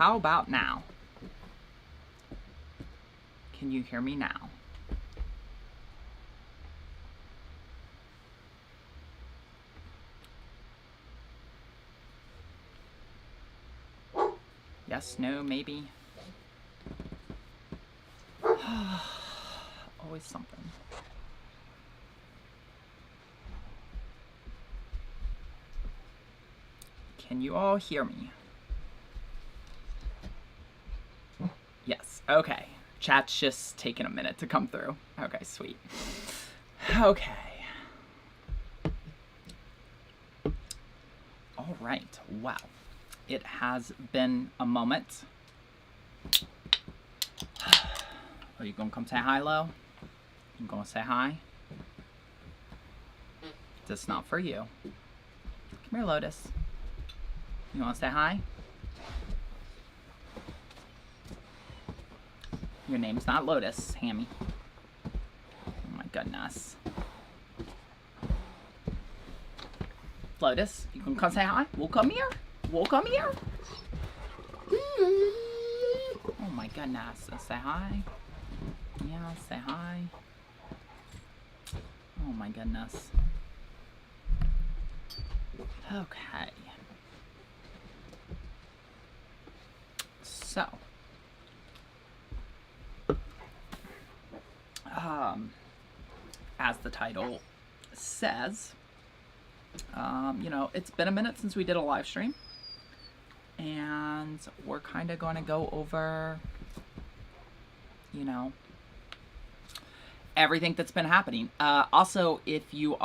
How about now? Can you hear me now? Yes, no, maybe. Always something. Can you all hear me? Yes, okay. Chat's just taking a minute to come through. Okay, sweet. Okay. All right, wow. It has been a moment. Are you gonna come say hi, Lo? You gonna say hi? This is not for you. Come here, Lotus. You wanna say hi? Your name's not Lotus, Hammy. Oh my goodness. Lotus, you can come say hi? We'll come here? We'll come here? Oh my goodness. Say hi. Yeah, say hi. Oh my goodness. Okay. So. As the title says, you know, it's been a minute since we did a live stream, and we're kind of going to go over, you know, everything that's been happening. Also, if you've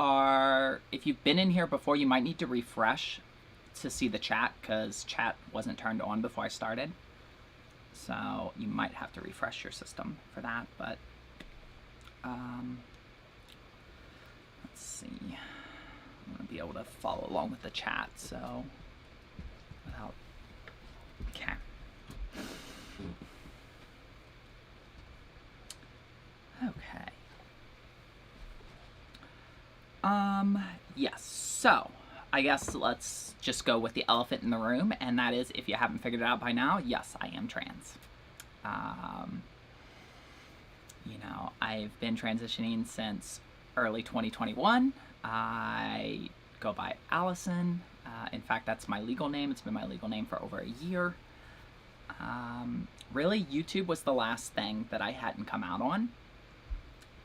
been in here before, you might need to refresh to see the chat, because chat wasn't turned on before I started. So you might have to refresh your system for that, but let's see. I'm going to be able to follow along with the chat, so without, okay. Okay. Yes, so I guess let's just go with the elephant in the room, and that is, if you haven't figured it out by now, yes, I am trans. You know, I've been transitioning since early 2021. I go by Allison. In fact, that's my legal name. It's been my legal name for over a year. Really, YouTube was the last thing that I hadn't come out on.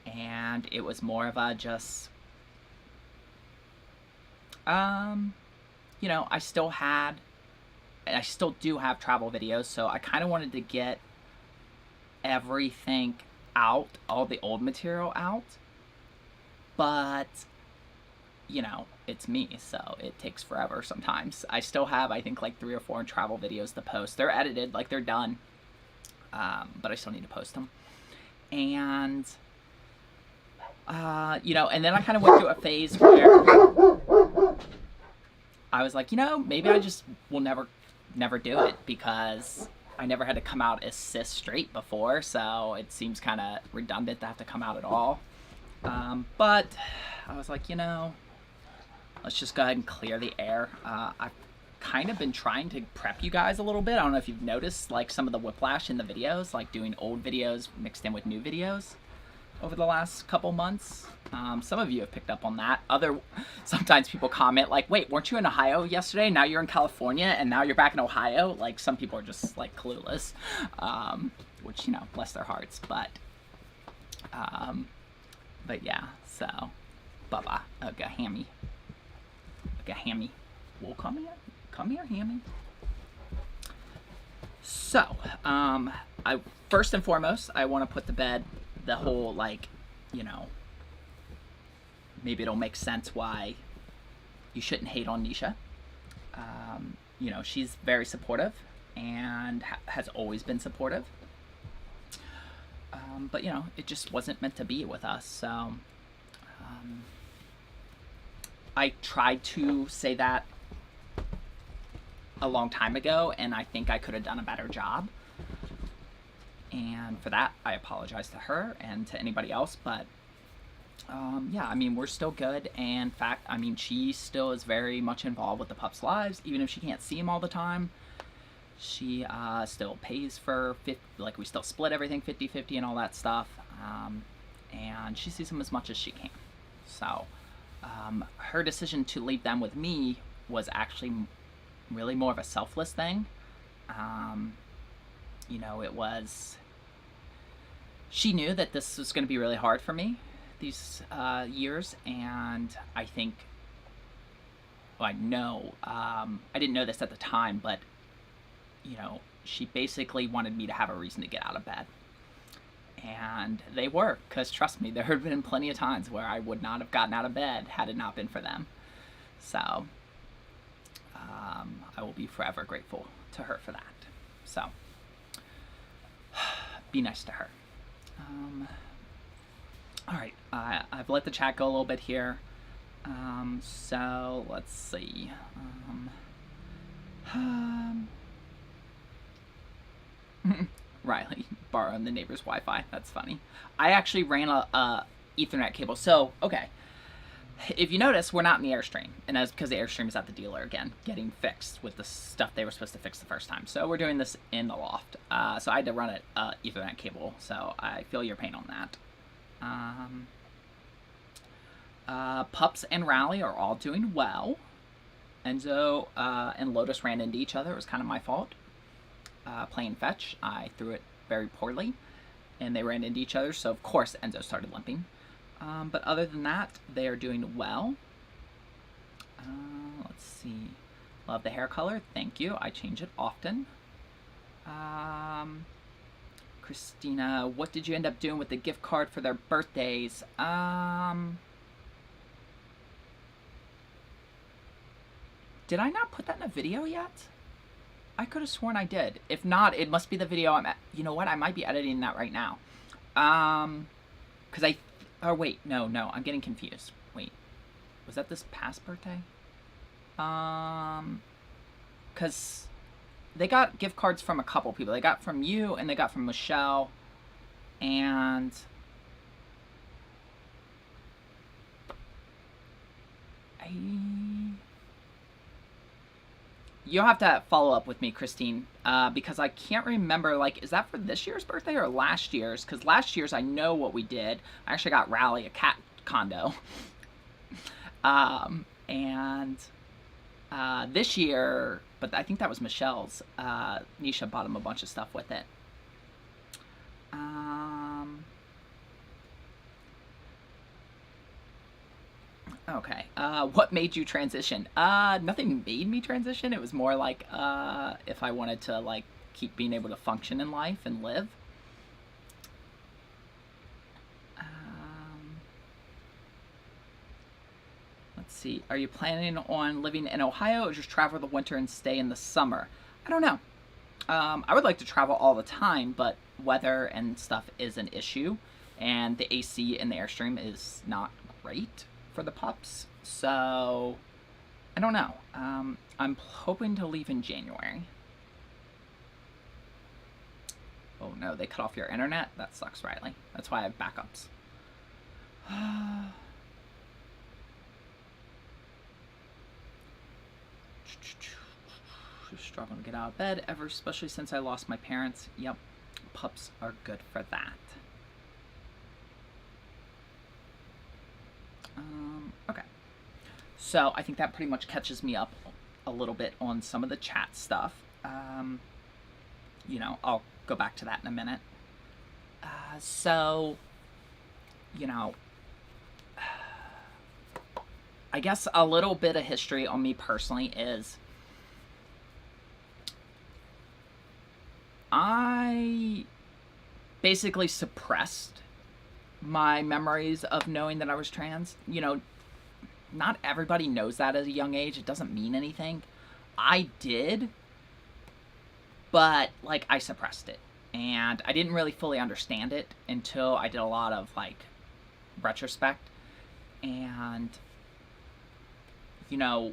And it was more of a just, you know, I still do have travel videos, so I kind of wanted to get everything out, all the old material out, but, you know, it's me, so it takes forever sometimes. I still have, I think, like 3 or 4 travel videos to post. They're edited, like they're done, but I still need to post them. And you know, and then I kind of went through a phase where I was like, you know, maybe I just will never do it, because I never had to come out as cis straight before, so it seems kind of redundant to have to come out at all. But I was like, you know, let's just go ahead and clear the air. I've kind of been trying to prep you guys a little bit. I don't know if you've noticed, like, some of the whiplash in the videos, like doing old videos mixed in with new videos over the last couple months. Some of you have picked up on that. Sometimes people comment like, wait, weren't you in Ohio yesterday? Now you're in California, and now you're back in Ohio? Like, some people are just, like, clueless, which, you know, bless their hearts. But yeah, so, Bubba, okay, Hammy. Okay, Hammy. Well, come here, Hammy. So, first and foremost, I want to put to bed the whole, like, you know, maybe it'll make sense why you shouldn't hate on Nisha. You know, she's very supportive and has always been supportive. But, you know, it just wasn't meant to be with us. So I tried to say that a long time ago, and I think I could have done a better job. And for that, I apologize to her and to anybody else. But yeah, I mean, we're still good. And in fact, I mean, she still is very much involved with the pups' lives, even if she can't see them all the time. She still pays for like we still split everything 50-50 and all that stuff, and she sees him as much as she can. So her decision to leave them with me was actually really more of a selfless thing. You know, it was, she knew that this was going to be really hard for me these years, and I think, well, I know, I didn't know this at the time, but, you know, she basically wanted me to have a reason to get out of bed. And they were, because trust me, there had been plenty of times where I would not have gotten out of bed had it not been for them. So I will be forever grateful to her for that. So be nice to her. All right, I've let the chat go a little bit here. So let's see. Riley borrowing the neighbor's Wi-Fi. That's funny. I actually ran a Ethernet cable. So, okay. If you notice, we're not in the Airstream, and that's because the Airstream is at the dealer again, getting fixed with the stuff they were supposed to fix the first time. So we're doing this in the loft. So I had to run an Ethernet cable, so I feel your pain on that. Pups and Rally are all doing well. Enzo and Lotus ran into each other. It was kind of my fault. Playing fetch, I threw it very poorly, and they ran into each other, so of course Enzo started limping. But other than that, they are doing well. Let's see. Love the hair color. Thank you. I change it often. Christina, what did you end up doing with the gift card for their birthdays? Did I not put that in a video yet? I could have sworn I did. If not, it must be the video I'm at. You know what? I might be editing that right now. Because oh, wait. No. I'm getting confused. Wait. Was that this past birthday? Because they got gift cards from a couple people. They got from you, and they got from Michelle. And you'll have to follow up with me, Christine, because I can't remember, like, is that for this year's birthday or last year's? Because last year's, I know what we did. I actually got Rally a cat condo. And this year, but I think that was Michelle's, Nisha bought him a bunch of stuff with it. Okay. What made you transition? Nothing made me transition. It was more like, if I wanted to, like, keep being able to function in life and live. Let's see. Are you planning on living in Ohio or just travel the winter and stay in the summer? I don't know. I would like to travel all the time, but weather and stuff is an issue. And the AC in the Airstream is not great for the pups, so I don't know. I'm hoping to leave in January. Oh no, they cut off your internet? That sucks, Riley. That's why I have backups. Struggling to get out of bed ever, especially since I lost my parents. Yep, pups are good for that. Okay, so I think that pretty much catches me up a little bit on some of the chat stuff. You know, I'll go back to that in a minute. So, you know, I guess a little bit of history on me personally is I basically suppressed my memories of knowing that I was trans. You know, not everybody knows that at a young age. It doesn't mean anything. I did, but, like, I suppressed it. And I didn't really fully understand it until I did a lot of, like, retrospect. And, you know,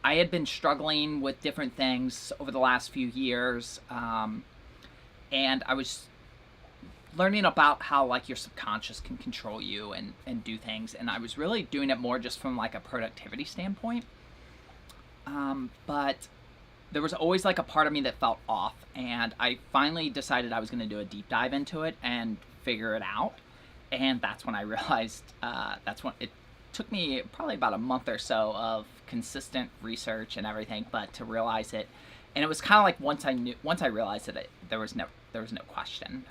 I had been struggling with different things over the last few years. And I was learning about how, like, your subconscious can control you and do things, and I was really doing it more just from, like, a productivity standpoint. But, there was always like a part of me that felt off, and I finally decided I was going to do a deep dive into it and figure it out. And that's when I realized, that's when it took me probably about a month or so of consistent research and everything, but to realize it. And it was kind of like once I realized it, there was no question.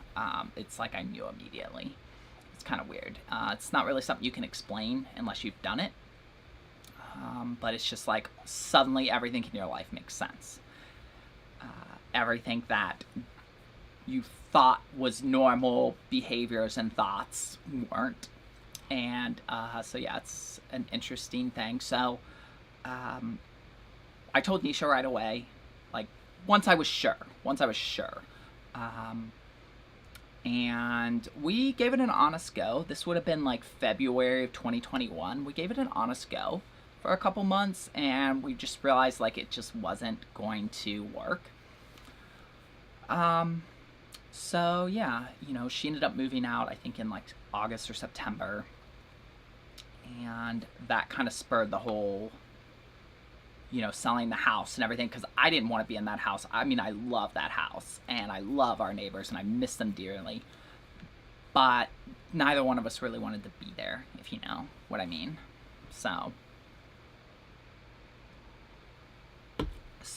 It's like I knew immediately. It's kind of weird. It's not really something you can explain unless you've done it. But it's just like suddenly everything in your life makes sense. Everything that you thought was normal behaviors and thoughts weren't. And so yeah, it's an interesting thing. So I told Nisha right away, like once I was sure. And we gave it an honest go. This would have been like February of 2021. We gave it an honest go for a couple months, and we just realized like it just wasn't going to work. So yeah, she ended up moving out, I think in like August or September, and that kind of spurred the whole, selling the house and everything, because I didn't want to be in that house. I mean, I love that house, and I love our neighbors, and I miss them dearly, but neither one of us really wanted to be there, if you know what I mean. So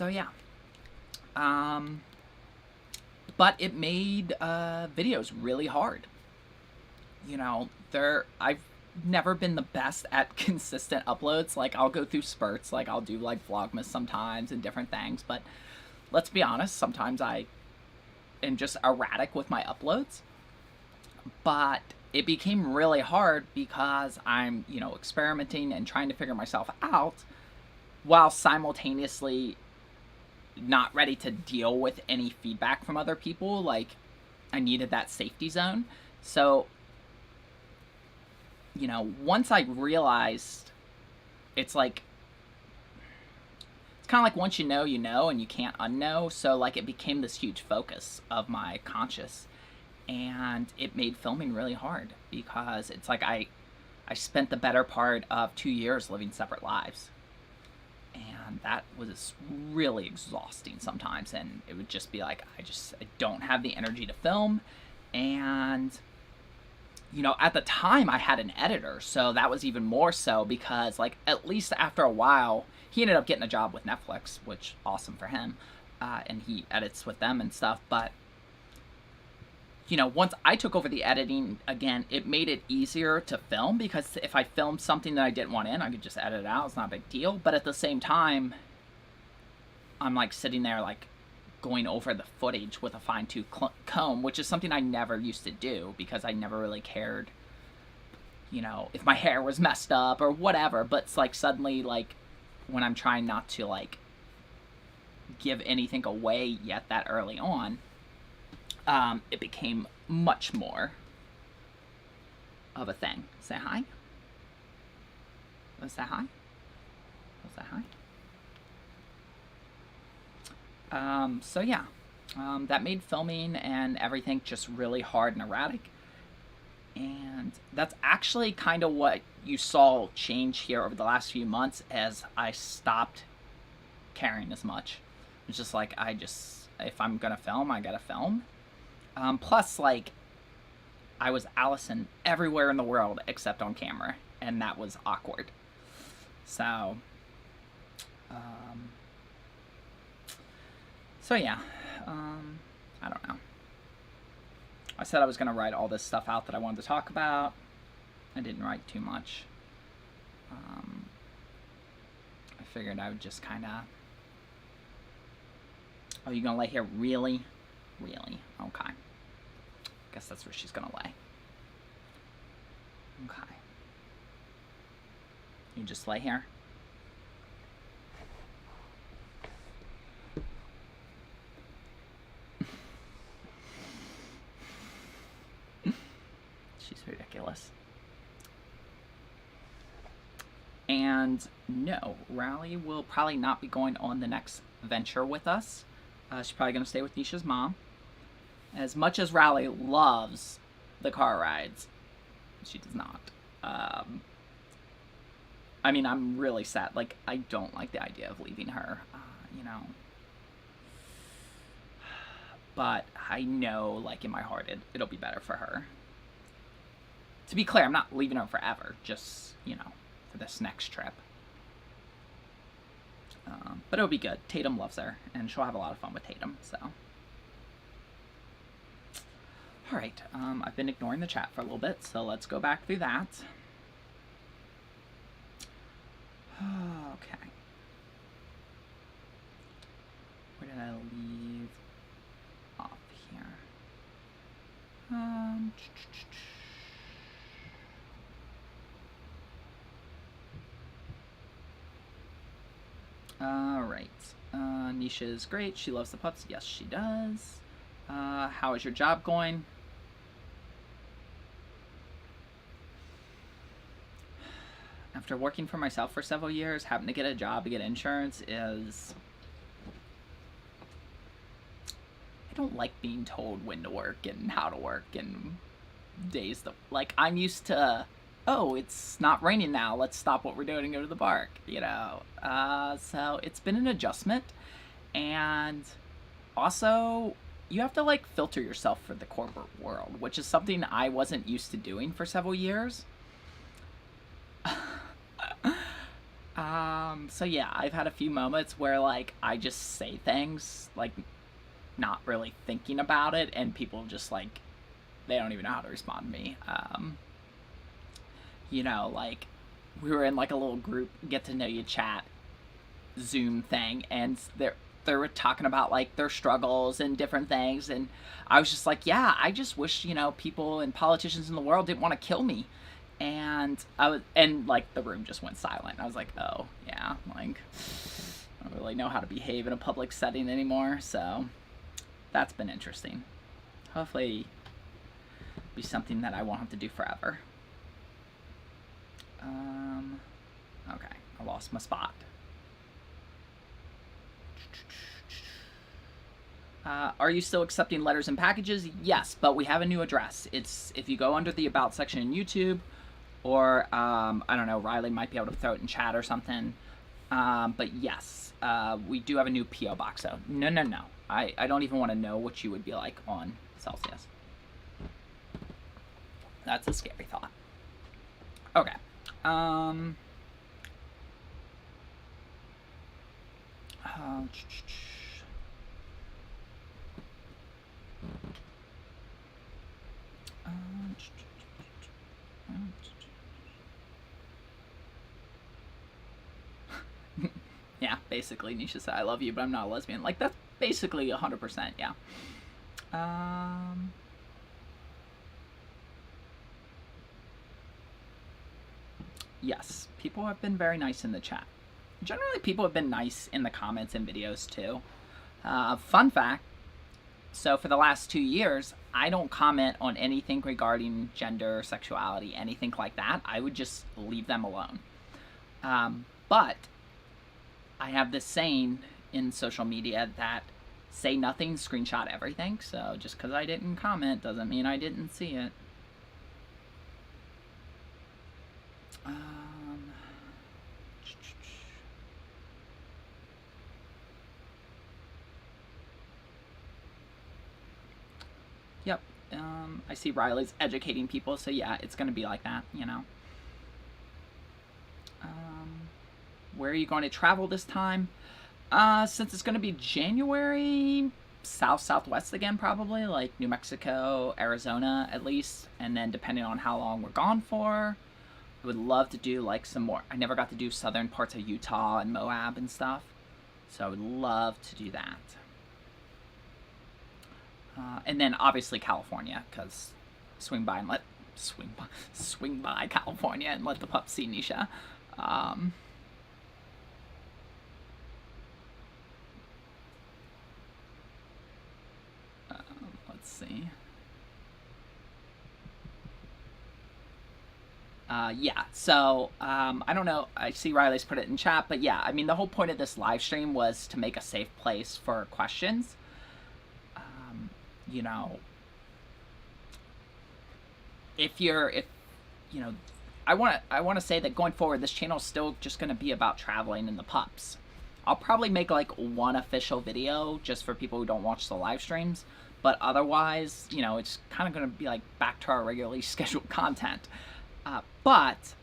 yeah. But it made videos really hard. I've never been the best at consistent uploads. Like, I'll go through spurts, like I'll do like Vlogmas sometimes and different things, but let's be honest, sometimes I am just erratic with my uploads. But it became really hard because I'm, experimenting and trying to figure myself out while simultaneously not ready to deal with any feedback from other people. Like, I needed that safety zone. So, once I realized, it's kind of like once you know, and you can't unknow. So like it became this huge focus of my conscious, and it made filming really hard because it's like I spent the better part of 2 years living separate lives. And that was really exhausting sometimes, and it would just be like, I don't have the energy to film. And, at the time I had an editor, so that was even more so, because, like, at least after a while, he ended up getting a job with Netflix, which, awesome for him, and he edits with them and stuff, but, once I took over the editing again, it made it easier to film, because if I filmed something that I didn't want in, I could just edit it out. It's not a big deal. But at the same time, I'm like sitting there like going over the footage with a fine-tooth comb, which is something I never used to do because I never really cared, if my hair was messed up or whatever. But it's like suddenly, like, when I'm trying not to like give anything away yet that early on, it became much more of a thing. Say hi. Say hi. Say hi. So yeah, that made filming and everything just really hard and erratic. And that's actually kind of what you saw change here over the last few months as I stopped caring as much. It's just like, if I'm gonna film, I gotta film. Plus, like, I was Allison everywhere in the world except on camera, and that was awkward. So yeah, I don't know. I said I was going to write all this stuff out that I wanted to talk about. I didn't write too much. I figured I would just kind of... Oh, you going to lay here? Really? Really? Okay. Guess that's where she's going to lay. Okay. You just lay here. She's ridiculous. And no, Riley will probably not be going on the next venture with us. She's probably going to stay with Nisha's mom. As much as Riley loves the car rides, she does not. I mean, I'm really sad. Like, I don't like the idea of leaving her, but I know, like, in my heart, it'll be better for her. To be clear, I'm not leaving her forever, just, you know, for this next trip. But it'll be good. Tatum loves her, and she'll have a lot of fun with Tatum, so. Alright, I've been ignoring the chat for a little bit, so let's go back through that. Okay. Where did I leave off here? Alright. Nisha's great. She loves the pups. Yes, she does. How is your job going? After working for myself for several years, having to get a job to get insurance is... I don't like being told when to work and how to work and days to... Like, I'm used to, oh, it's not raining now, let's stop what we're doing and go to the park, you know? So it's been an adjustment, and also you have to, like, filter yourself for the corporate world, which is something I wasn't used to doing for several years. So yeah, I've had a few moments where, like, I just say things, like, not really thinking about it, and people just, like, they don't even know how to respond to me. You know, like, we were in, like, a little group get-to-know-you chat Zoom thing, and they were talking about, like, their struggles and different things, and I was just like, yeah, I just wish, you know, people and politicians in the world didn't want to kill me. And like, the room just went silent. I was like, oh, yeah, like, I don't really know how to behave in a public setting anymore, so that's been interesting. Hopefully it'll be something that I won't have to do forever. Okay, I lost my spot. Are you still accepting letters and packages? Yes, but we have a new address. It's, if you go under the About section in YouTube, or, I don't know, Riley might be able to throw it in chat or something. But yes, we do have a new P.O. box, so no. I don't even want to know what you would be like on Celsius. That's a scary thought. Okay. Yeah, basically, Nisha said, I love you, but I'm not a lesbian. Like, that's basically 100%, yeah. Yes, people have been very nice in the chat. Generally, people have been nice in the comments and videos, too. Fun fact, so for the last 2 years, I don't comment on anything regarding gender, sexuality, anything like that. I would just leave them alone. But I have this saying in social media that say nothing, screenshot everything. So just because I didn't comment doesn't mean I didn't see it. Yep. I see Riley's educating people, so yeah, it's going to be like that, you know. Where are you going to travel this time? Since it's going to be January, southwest again, probably, like New Mexico, Arizona at least, and then depending on how long we're gone for, I would love to do like some more. I never got to do southern parts of Utah and Moab and stuff, so I would love to do that. And then obviously California, because swing by California and let the pups see Nisha. Let's see. Yeah, so I don't know, I see Riley's put it in chat, but yeah, I mean, the whole point of this live stream was to make a safe place for questions. You know, if you know, I want to say that going forward, this channel is still just going to be about traveling and the pups. I'll probably make like one official video just for people who don't watch the live streams, but otherwise, you know, it's kind of going to be like back to our regularly scheduled content. But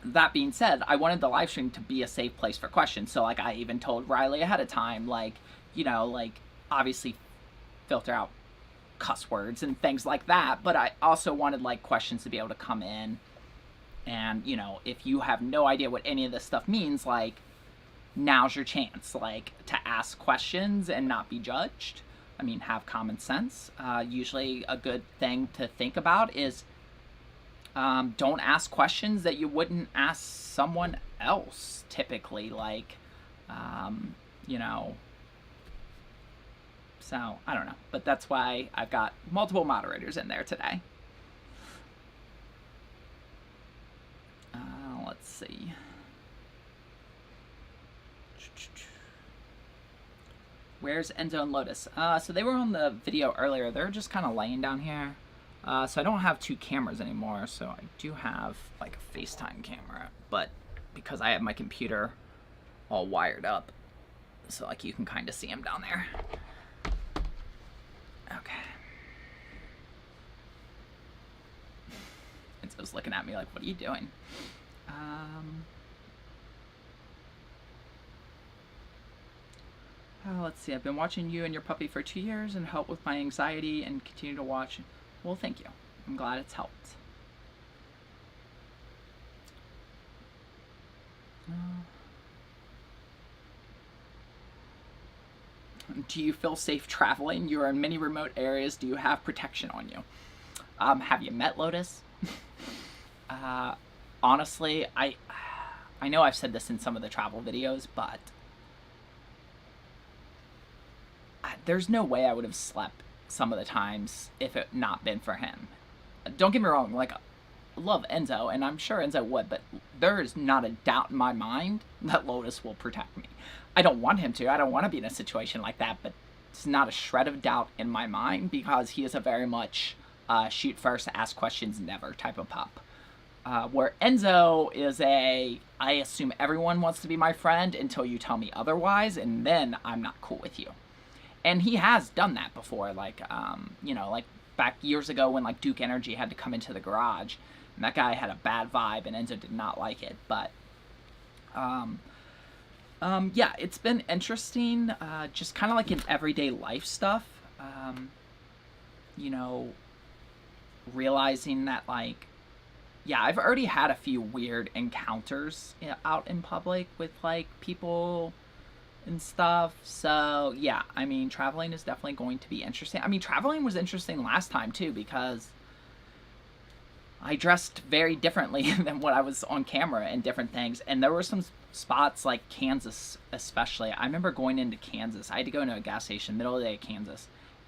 that being said, I wanted the live stream to be a safe place for questions. So like I even told Riley ahead of time, like, you know, like obviously filter out cuss words and things like that, but I also wanted like questions to be able to come in. And, you know, if you have no idea what any of this stuff means, like, now's your chance, like, to ask questions and not be judged. I mean, have common sense. Usually a good thing to think about is don't ask questions that you wouldn't ask someone else, typically, like, you know. So, I don't know. But that's why I've got multiple moderators in there today. Let's see. Where's Enzo and Lotus? So they were on the video earlier. They're just kind of laying down here. So I don't have 2 cameras anymore. So I do have like a FaceTime camera, but because I have my computer all wired up, so like you can kind of see them down there. Okay. Enzo's looking at me like, what are you doing? Let's see. I've been watching you and your puppy for 2 years and helped with my anxiety and continue to watch. Well, thank you. I'm glad it's helped. Do you feel safe traveling? You're in many remote areas. Do you have protection on you? Have you met Lotus? Honestly, I know I've said this in some of the travel videos, but there's no way I would have slept some of the times if it not been for him. Don't get me wrong, like, I love Enzo, and I'm sure Enzo would, but there is not a doubt in my mind that Lotus will protect me. I don't want him to. I don't want to be in a situation like that, but it's not a shred of doubt in my mind because he is a very much shoot first, ask questions never type of pup. Where Enzo is I assume everyone wants to be my friend until you tell me otherwise, and then I'm not cool with you. And he has done that before, like, you know, like back years ago when like Duke Energy had to come into the garage, and that guy had a bad vibe, and Enzo did not like it. But, yeah, it's been interesting, just kind of like in everyday life stuff, you know, realizing that, like, yeah, I've already had a few weird encounters out in public with, like, people and stuff. So, yeah, I mean, traveling is definitely going to be interesting. I mean, traveling was interesting last time, too, because I dressed very differently than what I was on camera and different things. And there were some spots, like Kansas especially. I remember going into Kansas. I had to go into a gas station, middle of the day, Kansas.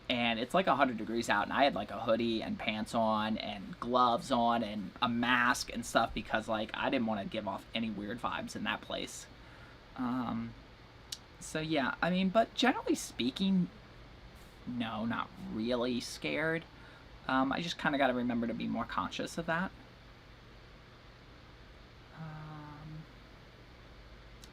And it's like 100 degrees out, and I had like a hoodie and pants on and gloves on and a mask and stuff because like I didn't want to give off any weird vibes in that place. So yeah, I mean, but generally speaking, no, not really scared. I just kind of got to remember to be more conscious of that.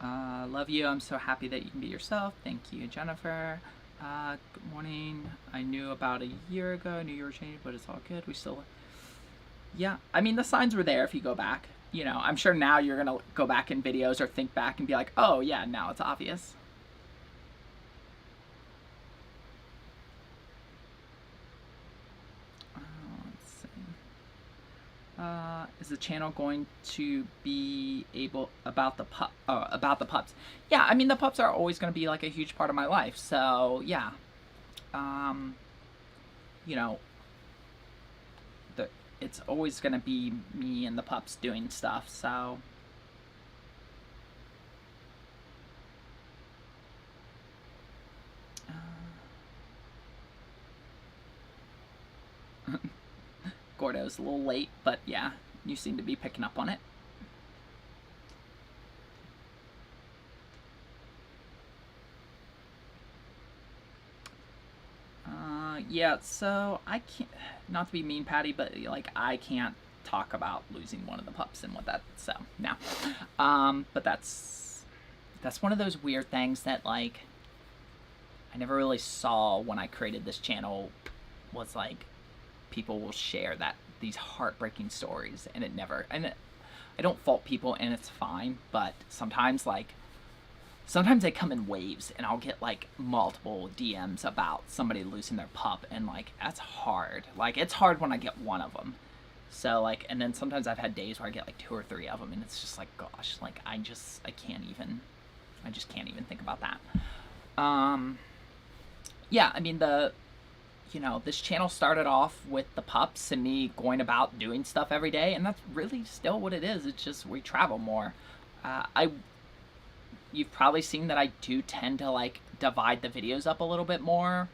Love you. I'm so happy that you can be yourself. Thank you, Jennifer. Good morning. I knew about a year ago. I knew you were changing, but it's all good. We still... Yeah, I mean, the signs were there if you go back. You know, I'm sure now you're going to go back in videos or think back and be like, oh, yeah, now it's obvious. Let's see. Is the channel going to be able... about the pups? Yeah, I mean, the pups are always going to be, like, a huge part of my life. So, yeah. You know, it's always going to be me and the pups doing stuff, so... Gordo's a little late, but yeah, you seem to be picking up on it. Yeah, so I can't, not to be mean, Patty, but like I can't talk about losing one of the pups and what that, so no. But that's one of those weird things that like I never really saw when I created this channel was like people will share that these heartbreaking stories, and I don't fault people, and it's fine, but sometimes they come in waves, and I'll get like multiple DMs about somebody losing their pup, and like that's hard. Like it's hard when I get one of them. So like, and then sometimes I've had days where I get like 2 or 3 of them, and it's just like, gosh, like I just can't even think about that. Yeah, I mean this channel started off with the pups and me going about doing stuff every day, and that's really still what it is. It's just we travel more. You've probably seen that I do tend to like divide the videos up a little bit more,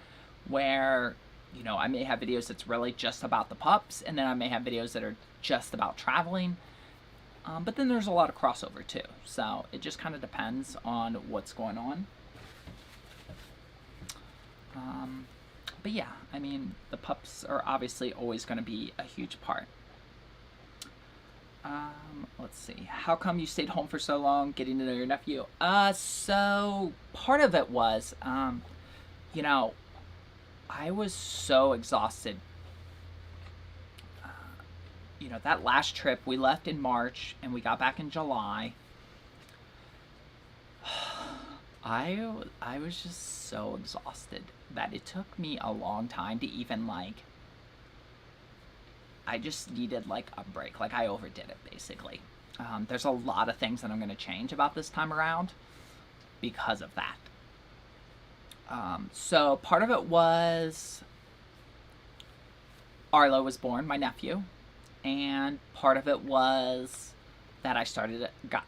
where I may have videos that's really just about the pups, and then I may have videos that are just about traveling. But then there's a lot of crossover too, so it just kind of depends on what's going on. But yeah, I mean, the pups are obviously always going to be a huge part. Let's see. How come you stayed home for so long getting to know your nephew? So part of it was, I was so exhausted. That last trip, we left in March and we got back in July. I was just so exhausted that it took me a long time to even I just needed like a break. Like I overdid it basically. There's a lot of things that I'm going to change about this time around because of that. So part of it was Arlo was born, my nephew, and part of it was that I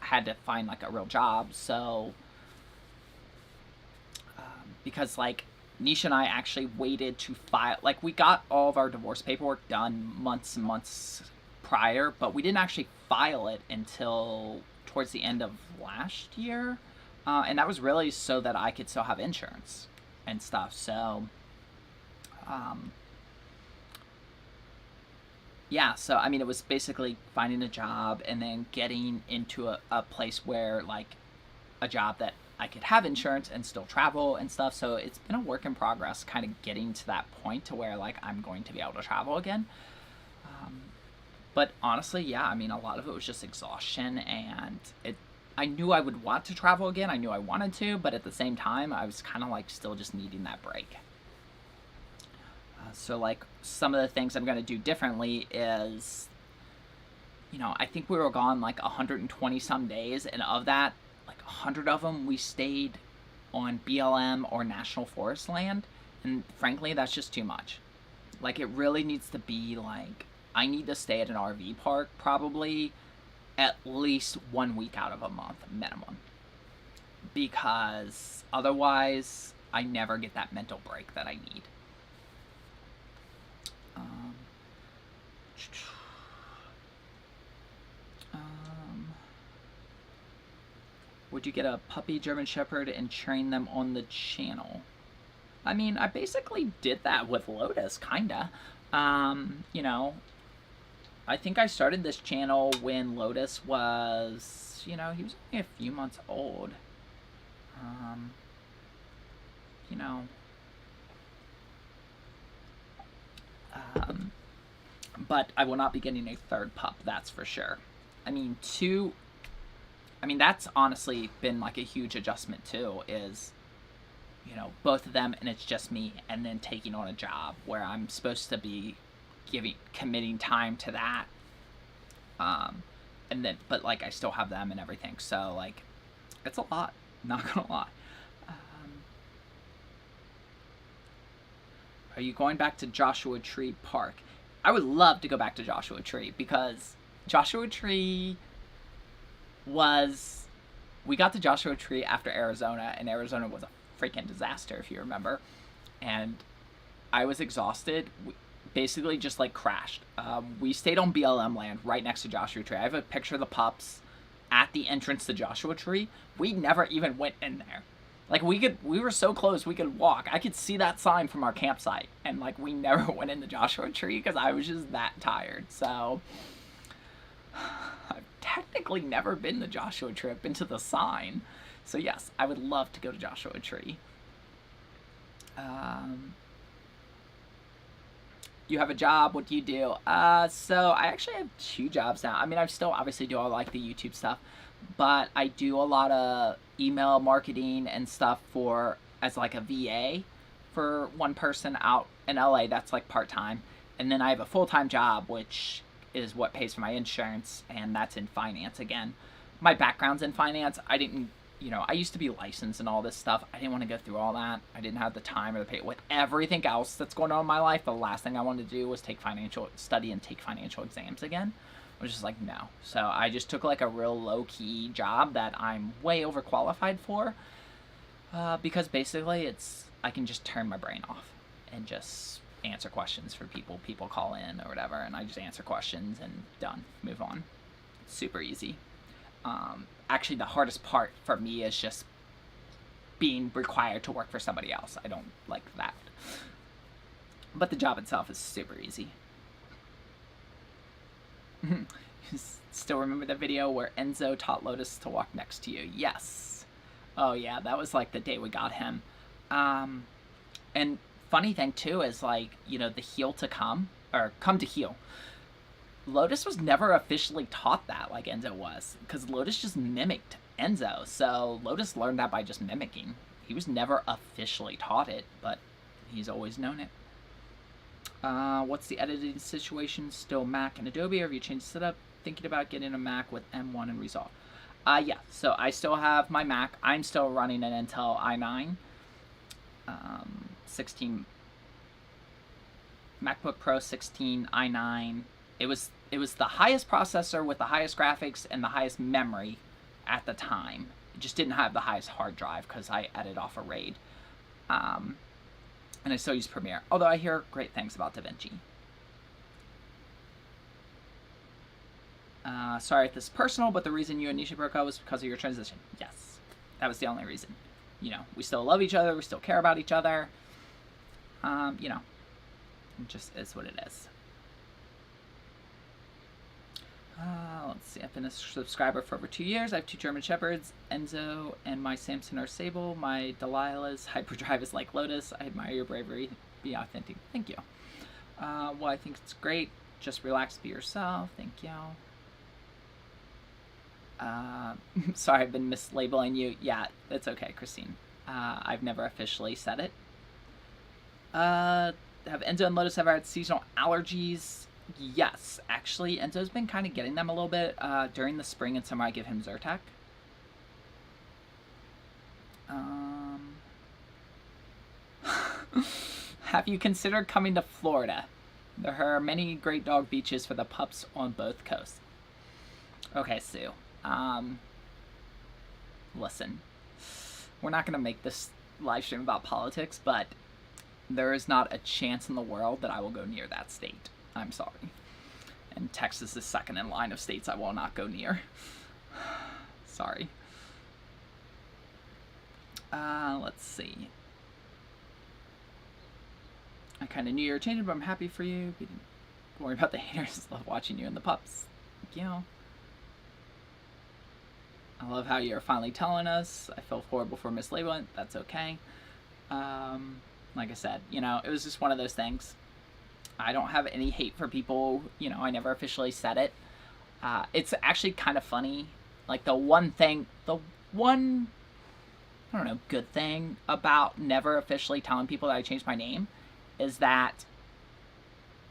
had to find like a real job. So because like Nisha and I actually waited to file, like we got all of our divorce paperwork done months and months prior, but we didn't actually file it until towards the end of last year. And that was really so that I could still have insurance and stuff. So, yeah, so I mean, it was basically finding a job and then getting into a place where like a job that I could have insurance and still travel and stuff. So it's been a work in progress, kind of getting to that point to where like I'm going to be able to travel again. But honestly, yeah, I mean, a lot of it was just exhaustion, and I knew I would want to travel again. I knew I wanted to, but at the same time, I was kind of like still just needing that break. So like some of the things I'm going to do differently is, I think we were gone like 120 some days, and of that, like 100 of them we stayed on BLM or National Forest land, and frankly that's just too much. Like it really needs to be like I need to stay at an RV park probably at least 1 week out of a month minimum, because otherwise I never get that mental break that I need. Would you get a puppy German Shepherd and train them on the channel? I mean, I basically did that with Lotus, kinda. I think I started this channel when Lotus was, he was only a few months old. But I will not be getting a third pup, that's for sure. I mean, that's honestly been like a huge adjustment too, is, both of them and it's just me, and then taking on a job where I'm supposed to be committing time to that. And then, but like I still have them and everything. So like, it's a lot, not gonna lie. Are you going back to Joshua Tree Park? I would love to go back to Joshua Tree, because Joshua Tree we got to Joshua Tree after Arizona, and Arizona was a freaking disaster, if you remember. And I was exhausted. We basically just like crashed. We stayed on BLM land right next to Joshua Tree. I have a picture of the pups at the entrance to Joshua Tree. We never even went in there. Like we were so close we could walk. I could see that sign from our campsite, and like we never went into Joshua Tree because I was just that tired. So I've technically never been to Joshua Tree, been to the sign. So yes, I would love to go to Joshua Tree. You have a job. What do you do? So I actually have 2 jobs now. I mean, I still obviously do all like the YouTube stuff, but I do a lot of email marketing and stuff for as like a VA for one person out in LA. That's like part time, and then I have a full time job, which is what pays for my insurance, and that's in finance again. My background's in finance. I didn't, I used to be licensed and all this stuff. I didn't want to go through all that. I didn't have the time or the pay. With everything else that's going on in my life, the last thing I wanted to do was take financial exams again. I was just like, no. So I just took like a real low-key job that I'm way overqualified for, because basically I can just turn my brain off and just answer questions for people. People call in or whatever, and I just answer questions and done. Move on. Super easy. Actually, the hardest part for me is just being required to work for somebody else. I don't like that. But the job itself is super easy. You still remember the video where Enzo taught Lotus to walk next to you? Yes. Oh yeah, that was like the day we got him. And funny thing too is like, the heel to come, or come to heel. Lotus was never officially taught that like Enzo was, because Lotus just mimicked Enzo. So Lotus learned that by just mimicking. He was never officially taught it, but he's always known it. What's the editing situation? Still Mac and Adobe, or have you changed the setup? Thinking about getting a Mac with M1 and Resolve. Yeah, so I still have my Mac. I'm still running an Intel i9. 16 MacBook Pro 16 i9. It was the highest processor with the highest graphics and the highest memory at the time. It just didn't have the highest hard drive because I edited off a RAID. And I still use Premiere, although I hear great things about DaVinci. Sorry if this is personal, but the reason you and Nisha broke up was because of your transition. Yes, that was the only reason. We still love each other. We still care about each other. It just is what it is. Let's see. I've been a subscriber for over 2 years. I have 2 German Shepherds. Enzo and my Samson are Sable. My Delilah's hyperdrive is like Lotus. I admire your bravery. Be authentic. Thank you. Well, I think it's great. Just relax. Be yourself. Thank you. Sorry, I've been mislabeling you. Yeah, it's okay, Christine. I've never officially said it. Have Enzo and Lotus ever had seasonal allergies? Yes, actually, Enzo's been kind of getting them a little bit. During the spring and summer, I give him Zyrtec. Have you considered coming to Florida? There are many great dog beaches for the pups on both coasts. Okay, Sue. Listen. We're not going to make this live stream about politics, but there is not a chance in the world that I will go near that state. I'm sorry. And Texas is second in line of states I will not go near. Sorry. Let's see. I kind of knew you were changing, but I'm happy for you. Don't worry about the haters. Love watching you and the pups. Thank you. I love how you're finally telling us. I feel horrible for mislabeling. That's okay. Like I said, it was just one of those things. I don't have any hate for people. I never officially said it. It's actually kind of funny. Like the one, I don't know, good thing about never officially telling people that I changed my name is that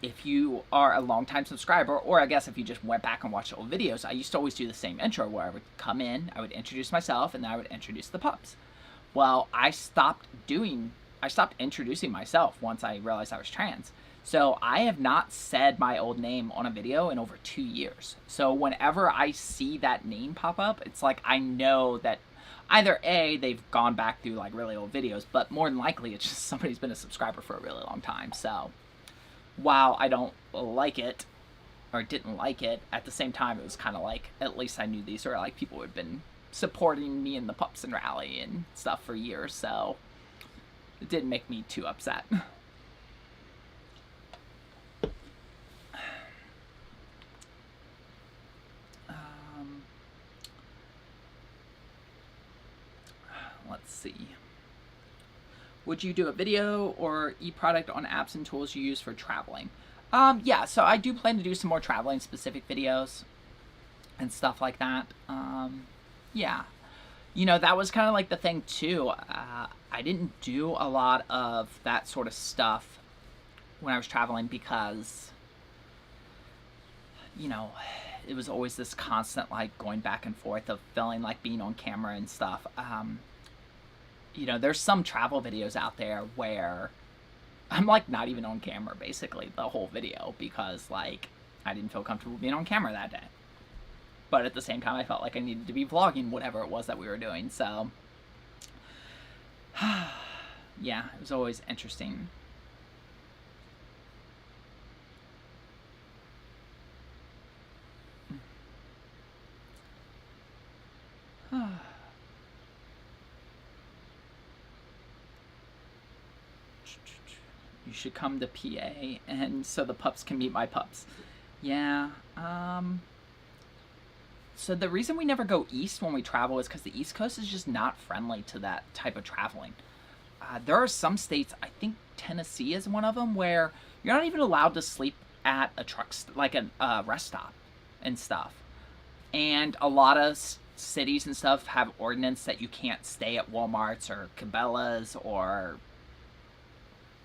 if you are a longtime subscriber, or I guess if you just went back and watched old videos, I used to always do the same intro where I would come in, I would introduce myself, and then I would introduce the pups. Well, I stopped introducing myself once I realized I was trans. So I have not said my old name on a video in over 2 years. So whenever I see that name pop up, it's like I know that either A, they've gone back through like really old videos, but more than likely it's just somebody's been a subscriber for a really long time. So while I don't like it, or didn't like it, at the same time it was kind of like, at least I knew these were like people who had been supporting me in the Pups and Rally and stuff for years, so it didn't make me too upset. Let's see. Would you do a video or e-product on apps and tools you use for traveling? Yeah, so I do plan to do some more traveling specific videos and stuff like that. Yeah. You know, that was kind of like the thing too. I didn't do a lot of that sort of stuff when I was traveling because, you know, it was always this constant like going back and forth of feeling like being on camera and stuff. You know, there's some travel videos out there where I'm like not even on camera basically the whole video because like I didn't feel comfortable being on camera that day. But at the same time I felt like I needed to be vlogging whatever it was that we were doing. So yeah, it was always interesting. You should come to PA and so the pups can meet my pups. Yeah, so the reason we never go east when we travel is because the East Coast is just not friendly to that type of traveling. There are some states, I think Tennessee is one of them, where you're not even allowed to sleep at a like a rest stop and stuff. And a lot of cities and stuff have ordinance that you can't stay at Walmarts or Cabela's or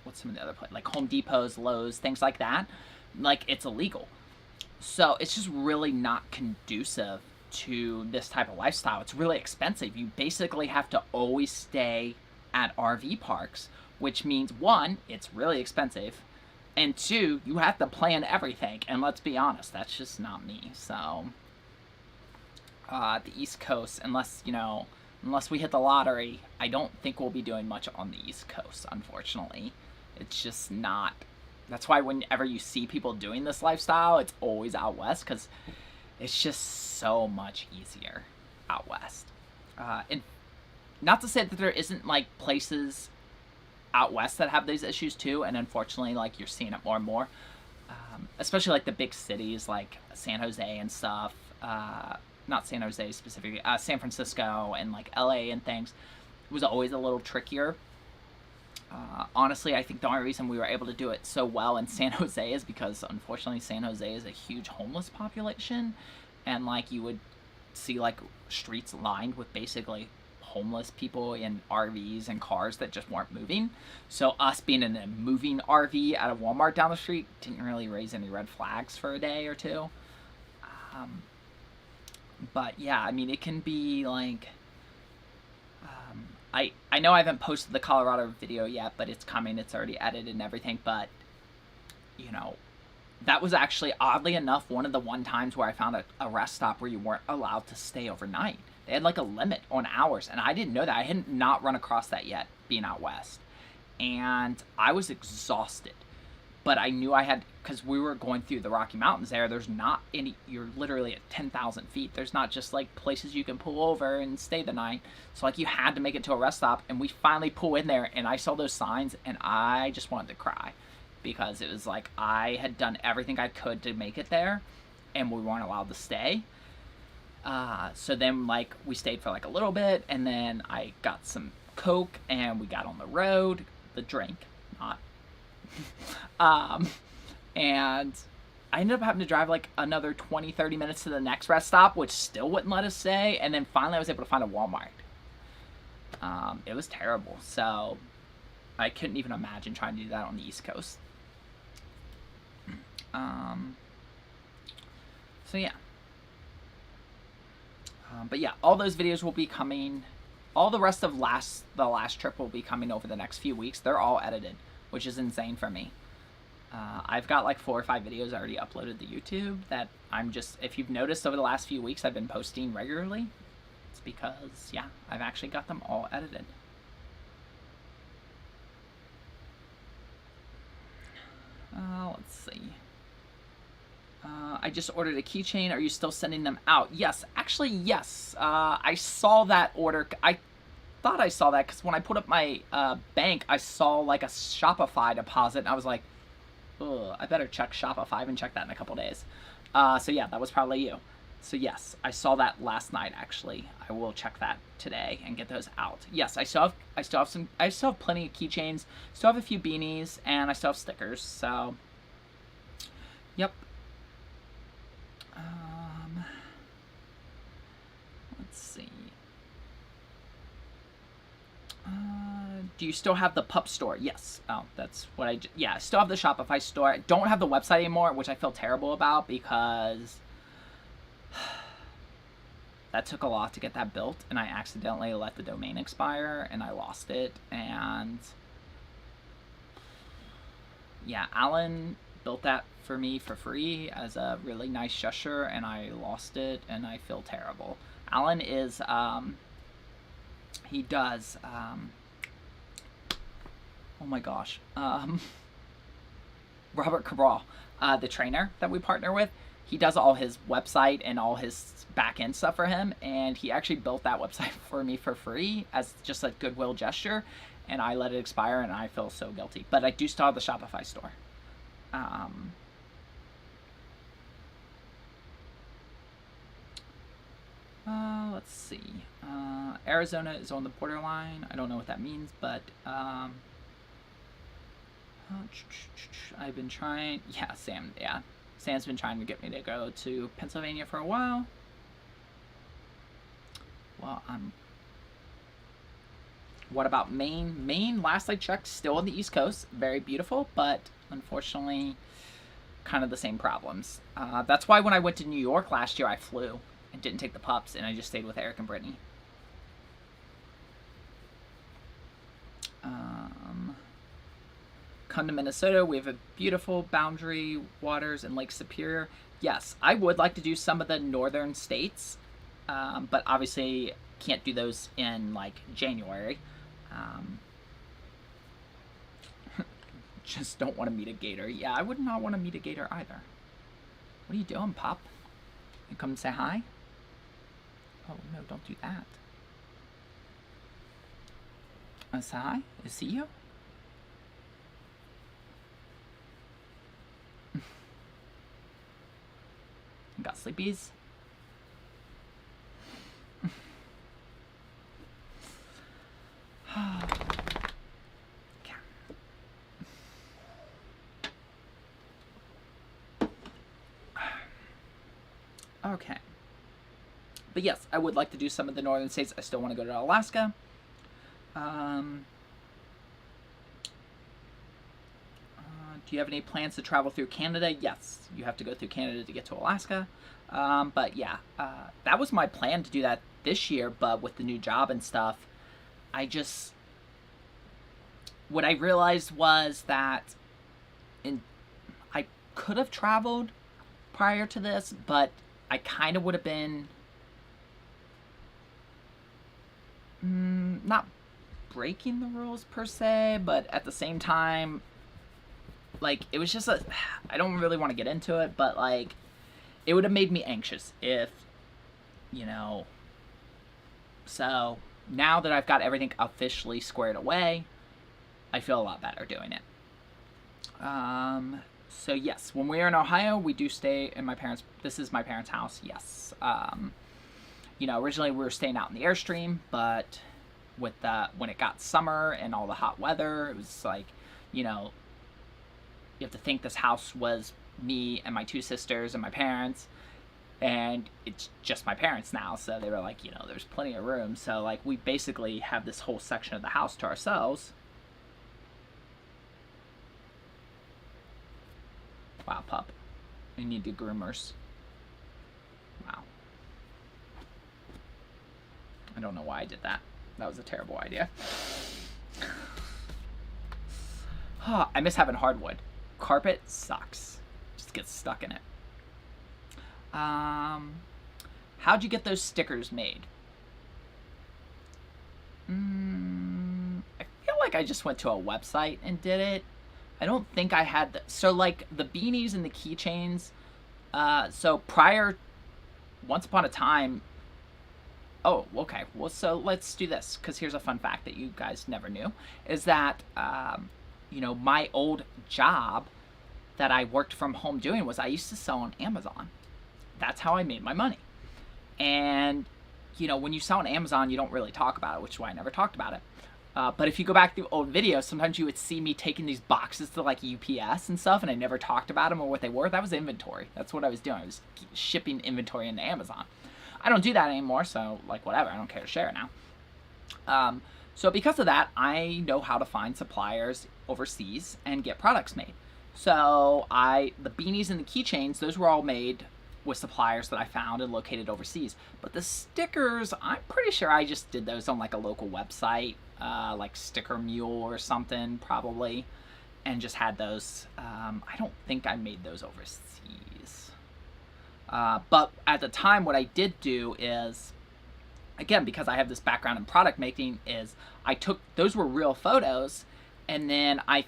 what's some of the other places, like Home Depots, Lowe's, things like that. Like, it's illegal. So it's just really not conducive to this type of lifestyle. It's really expensive. You basically have to always stay at RV parks, which means one, it's really expensive, and two, you have to plan everything. And let's be honest, that's just not me. So the East Coast, unless we hit the lottery, I don't think we'll be doing much on the East Coast, unfortunately. It's just not. That's why whenever you see people doing this lifestyle, it's always out west, because it's just so much easier out west. And not to say that there isn't like places out west that have these issues too, and unfortunately, like, you're seeing it more and more, especially like the big cities like San Jose and stuff. Not San Jose specifically, San Francisco and like LA and things. It was always a little trickier. Honestly, I think the only reason we were able to do it so well in San Jose is because, unfortunately, San Jose is a huge homeless population, and like you would see like streets lined with basically homeless people in RVs and cars that just weren't moving. So us being in a moving RV at a Walmart down the street didn't really raise any red flags for a day or two. But yeah, I mean, it can be like, I know I haven't posted the Colorado video yet, but it's coming. It's already edited and everything. But, you know, that was actually, oddly enough, one of the times where I found a rest stop where you weren't allowed to stay overnight. They had like a limit on hours, and I didn't know that. I hadn't not run across that yet, being out west. And I was exhausted. But I knew I had, because we were going through the Rocky Mountains there, there's not any, you're literally at 10,000 feet. There's not just like places you can pull over and stay the night. So like you had to make it to a rest stop, and we finally pull in there, and I saw those signs, and I just wanted to cry. Because it was like I had done everything I could to make it there, and we weren't allowed to stay. So then like we stayed for like a little bit, and then I got some Coke, and we got on the road, the drink, not and I ended up having to drive like another 20-30 minutes to the next rest stop, which still wouldn't let us stay, and then finally I was able to find a Walmart. It was terrible, so I couldn't even imagine trying to do that on the East Coast. So yeah. But yeah, all those videos will be coming. All the rest of the last trip will be coming over the next few weeks. They're all edited, which is insane for me. I've got like 4 or 5 videos already uploaded to YouTube that I'm just, if you've noticed over the last few weeks, I've been posting regularly. It's because, yeah, I've actually got them all edited. Let's see. I just ordered a keychain. Are you still sending them out? Yes, actually, yes. I saw that order. I thought I saw that because when I put up my bank, I saw like a Shopify deposit, and I was like, ugh, I better check Shopify. I haven't checked that in a couple days. So yeah, that was probably you. So yes, I saw that last night. Actually, I will check that today and get those out. Yes, I still have plenty of keychains. Still have a few beanies, and I still have stickers. So, yep. Let's see. Do you still have the pup store? Yes. Oh, that's what yeah, I still have the Shopify store. I don't have the website anymore, which I feel terrible about because that took a lot to get that built, and I accidentally let the domain expire, and I lost it. And yeah, Alan built that for me for free as a really nice gesture, and I lost it, and I feel terrible. Alan is, he does, oh my gosh, Robert Cabral, the trainer that we partner with, he does all his website and all his back-end stuff for him, and he actually built that website for me for free as just a goodwill gesture, and I let it expire, and I feel so guilty. But I do still have the Shopify store. Let's see. Arizona is on the borderline. I don't know what that means, but I've been trying. Yeah, Sam. Yeah, Sam's been trying to get me to go to Pennsylvania for a while. Well, what about Maine? Maine, last I checked, still on the East Coast. Very beautiful, but unfortunately, kind of the same problems. That's why when I went to New York last year, I flew and didn't take the pups, and I just stayed with Eric and Brittany. Come to Minnesota. We have a beautiful boundary waters and Lake Superior. Yes, I would like to do some of the northern states, but obviously can't do those in like January. Just don't want to meet a gator. Yeah, I would not want to meet a gator either. What are you doing, pup? You come say hi? Oh, no, don't do that. Say hi? I see you? Got sleepies? Okay. But yes, I would like to do some of the northern states. I still want to go to Alaska. Do you have any plans to travel through Canada? Yes, you have to go through Canada to get to Alaska. But yeah, that was my plan to do that this year, but with the new job and stuff, what I realized was that I could have traveled prior to this, but I kind of would have been not breaking the rules per se, but at the same time, like, it was just I don't really want to get into it, but like, it would have made me anxious if, so now that I've got everything officially squared away, I feel a lot better doing it. So yes, when we are in Ohio, we do stay in this is my parents' house, yes. Originally we were staying out in the Airstream, but when it got summer and all the hot weather, it was like, you have to think this house was me and my two sisters and my parents, and it's just my parents now, so they were like, there's plenty of room, so like we basically have this whole section of the house to ourselves. Wow, pup. We need the groomers. Wow. I don't know why I did that. That was a terrible idea. I miss having hardwood. Carpet sucks. Just gets stuck in it. How'd you get those stickers made? I feel like I just went to a website and did it. I don't think I had so like the beanies and the keychains. So once upon a time. Oh, okay. Well, so let's do this, because here's a fun fact that you guys never knew, is that my old job that I worked from home doing was I used to sell on Amazon. That's how I made my money. And, you know, when you sell on Amazon, you don't really talk about it, which is why I never talked about it. But if you go back through old videos, sometimes you would see me taking these boxes to like UPS and stuff, and I never talked about them or what they were. That was inventory. That's what I was doing. I was shipping inventory into Amazon. I don't do that anymore, so like whatever. I don't care to share it now. So because of that, I know how to find suppliers overseas and get products made. So the beanies and the keychains, those were all made with suppliers that I found and located overseas. But the stickers, I'm pretty sure I just did those on like a local website, like Sticker Mule or something probably, and just had those. I don't think I made those overseas. But at the time, what I did do is, again, because I have this background in product making, is those were real photos, and then I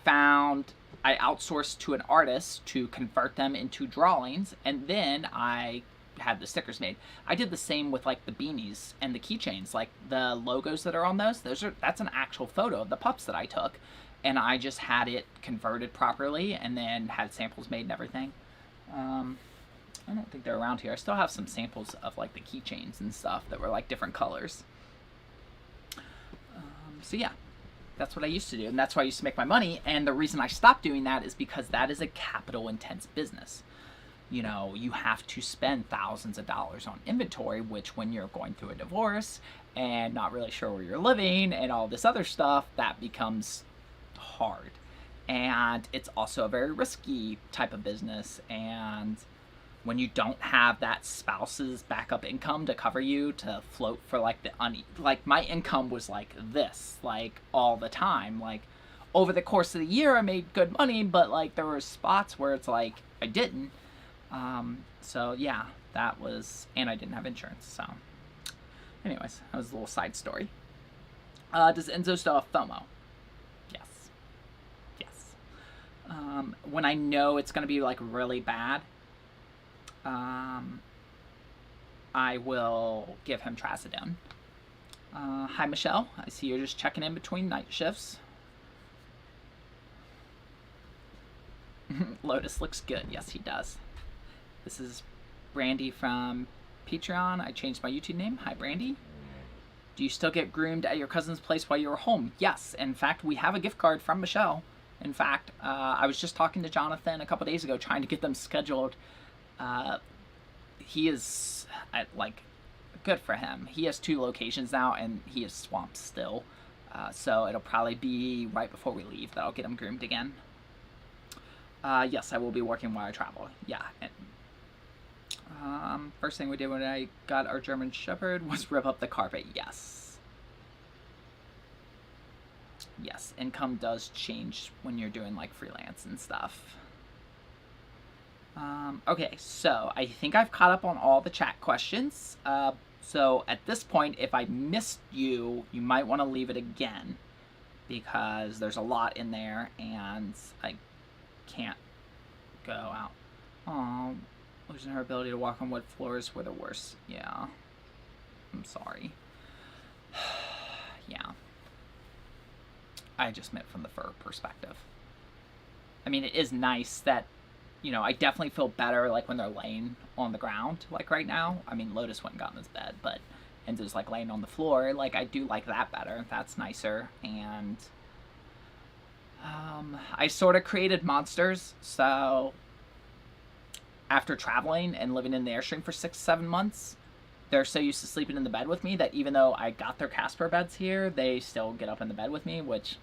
outsourced to an artist to convert them into drawings, and then I had the stickers made. I did the same with like the beanies and the keychains, like the logos that are on that's an actual photo of the pups that I took, and I just had it converted properly and then had samples made and everything. I don't think they're around here. I still have some samples of like the keychains and stuff that were like different colors. So yeah, that's what I used to do, and that's why I used to make my money. And the reason I stopped doing that is because that is a capital intense business. You know, you have to spend thousands of dollars on inventory, which when you're going through a divorce and not really sure where you're living and all this other stuff, that becomes hard. And it's also a very risky type of business, and when you don't have that spouse's backup income to cover you to float for like like my income was like this, like all the time. Like over the course of the year I made good money, but like there were spots where it's like I didn't. So yeah, that was, and I didn't have insurance. So anyways, that was a little side story. Does Enzo still have FOMO? Yes. Yes. When I know it's going to be like really bad, I will give him trazodone. Hi, Michelle. I see you're just checking in between night shifts. Lotus looks good. Yes, he does. This is Brandy from Patreon. I changed my YouTube name. Hi, Brandy. Do you still get groomed at your cousin's place while you're home? Yes. In fact, we have a gift card from Michelle. In fact, I was just talking to Jonathan a couple days ago trying to get them scheduled. He is, like, good for him. He has 2 locations now, and he is swamped still. So it'll probably be right before we leave that I'll get him groomed again. Yes, I will be working while I travel. Yeah. And, first thing we did when I got our German Shepherd was rip up the carpet. Yes. Yes, income does change when you're doing, like, freelance and stuff. Okay, so I think I've caught up on all the chat questions. So at this point, if I missed you, you might want to leave it again, because there's a lot in there and I can't go out. Oh, losing her ability to walk on wood floors were the worst. Yeah, I'm sorry. Yeah, I just meant from the fur perspective. I mean, it is nice that, you know, I definitely feel better, like, when they're laying on the ground, like, right now. I mean, Lotus went and got in his bed, but Enzo's, like, laying on the floor. Like, I do like that better. That's nicer. And, I sort of created monsters, so after traveling and living in the Airstream for 6-7 months, they're so used to sleeping in the bed with me that even though I got their Casper beds here, they still get up in the bed with me, which,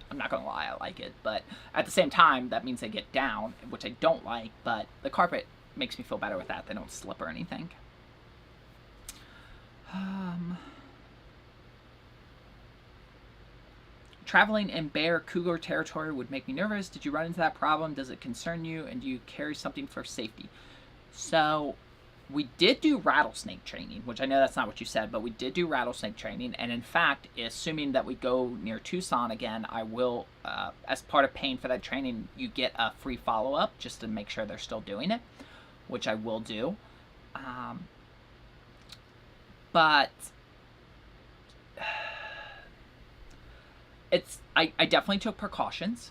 I'm not gonna lie, I like it, but at the same time, that means they get down, which I don't like, but the carpet makes me feel better with that. They don't slip or anything. Traveling in bear cougar territory would make me nervous. Did you run into that problem? Does it concern you? And do you carry something for safety? So we did do rattlesnake training, which I know that's not what you said, but we did do rattlesnake training. And in fact, assuming that we go near Tucson again, I will, as part of paying for that training, you get a free follow-up just to make sure they're still doing it, which I will do. But I definitely took precautions.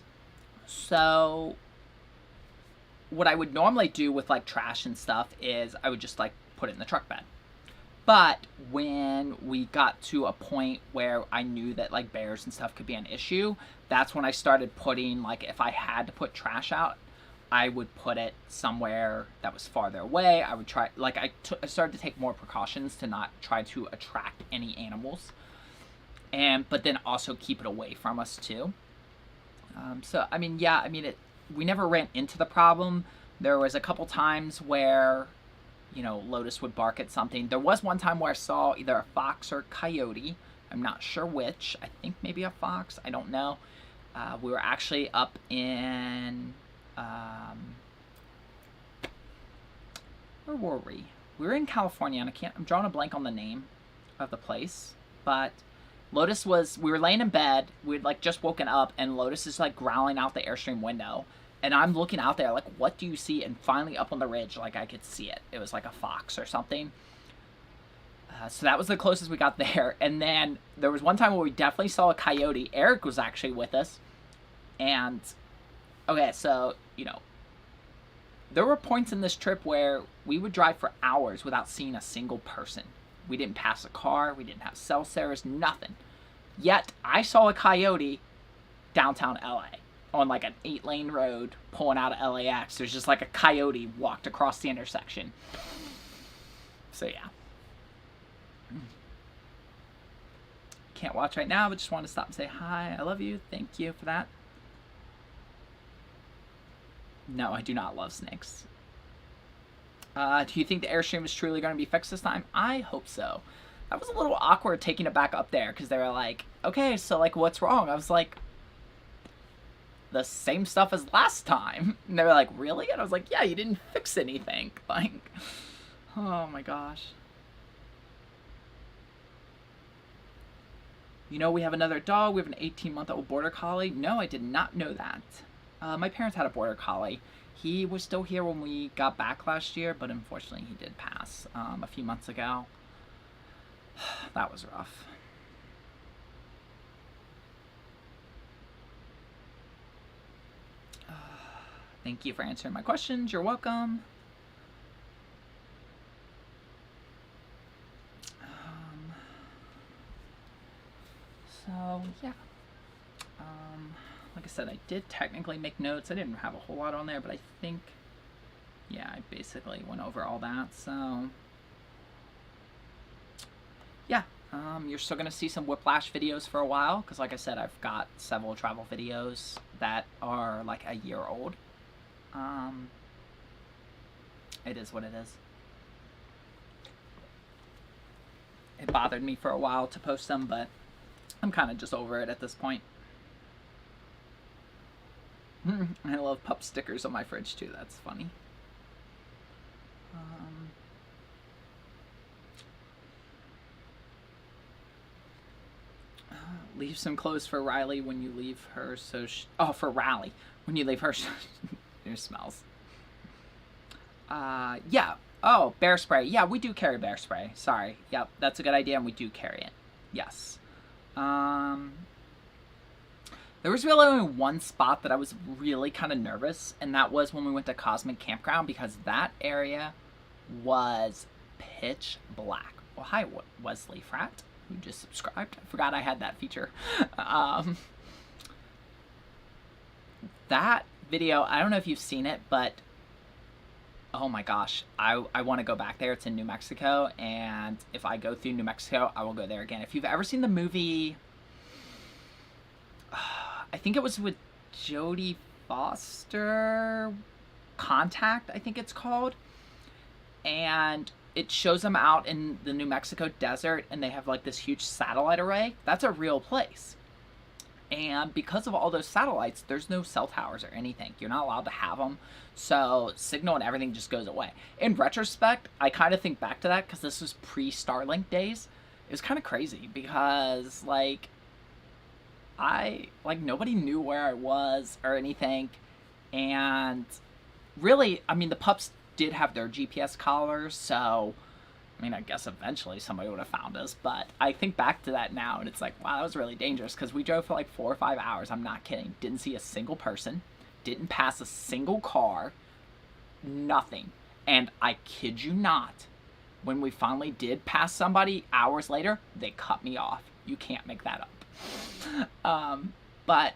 So what I would normally do with, like, trash and stuff is I would just, like, put it in the truck bed. But when we got to a point where I knew that like bears and stuff could be an issue, that's when I started putting, like, if I had to put trash out, I would put it somewhere that was farther away. I would try, like, I started to take more precautions to not try to attract any animals, but then also keep it away from us too. So I mean, yeah, I mean, we never ran into the problem. There was a couple times where, you know, Lotus would bark at something. There was one time where I saw either a fox or a coyote. I'm not sure which. I think maybe a fox. I don't know. We were actually up in... where were we? We were in California, and I'm drawing a blank on the name of the place. But Lotus was... We were laying in bed. We'd, like, just woken up, and Lotus is, like, growling out the Airstream window. And I'm looking out there, like, what do you see? And finally up on the ridge, like, I could see it. It was like a fox or something. So that was the closest we got there. And then there was one time where we definitely saw a coyote. Eric was actually with us. And, okay, so, you know, there were points in this trip where we would drive for hours without seeing a single person. We didn't pass a car. We didn't have cell service, nothing. Yet, I saw a coyote downtown LA. On like an 8-lane road pulling out of LAX. There's just like a coyote walked across the intersection. So yeah. Can't watch right now, but just want to stop and say hi. I love you. Thank you for that. No, I do not love snakes. Do you think the Airstream is truly going to be fixed this time? I hope so. That was a little awkward taking it back up there because they were like, okay, so like what's wrong? I was like, the same stuff as last time. And they were like, really? And I was like, yeah, you didn't fix anything. Like, oh my gosh. You know, we have another dog. We have an 18-month-old border collie. No, I did not know that. My parents had a border collie. He was still here when we got back last year, but unfortunately he did pass a few months ago. That was rough. Thank you for answering my questions. You're welcome. So, yeah. Like I said, I did technically make notes. I didn't have a whole lot on there, but I think, yeah, I basically went over all that. So, yeah. You're still going to see some Whiplash videos for a while, because like I said, I've got several travel videos that are like a year old. It is what it is. It bothered me for a while to post them, but I'm kind of just over it at this point. I love pup stickers on my fridge too. That's funny. Leave some clothes for Riley when you leave her, so for Riley when you leave her. Your smells. Yeah. Oh, bear spray. Yeah, we do carry bear spray. Sorry. Yep, that's a good idea, and we do carry it. Yes. There was really only one spot that I was really kind of nervous, and that was when we went to Cosmic Campground, because that area was pitch black. Well, hi, Wesley Frat, who just subscribed. I forgot I had that feature. That video, I don't know if you've seen it, but oh my gosh, I want to go back there. It's in New Mexico, and if I go through New Mexico, I will go there again. If you've ever seen the movie, I think it was with Jodie Foster, Contact, I think it's called, and it shows them out in the New Mexico desert, and they have like this huge satellite array. That's a real place. And because of all those satellites, there's no cell towers or anything. You're not allowed to have them. So signal and everything just goes away. In retrospect, I kind of think back to that because this was pre-Starlink days. It was kind of crazy because, like, nobody knew where I was or anything. And really, I mean, the pups did have their GPS collars, so I mean, I guess eventually somebody would have found us, but I think back to that now, and it's like, wow, that was really dangerous, because we drove for like 4 or 5 hours, I'm not kidding, didn't see a single person, didn't pass a single car, nothing, and I kid you not, when we finally did pass somebody hours later, they cut me off. You can't make that up. But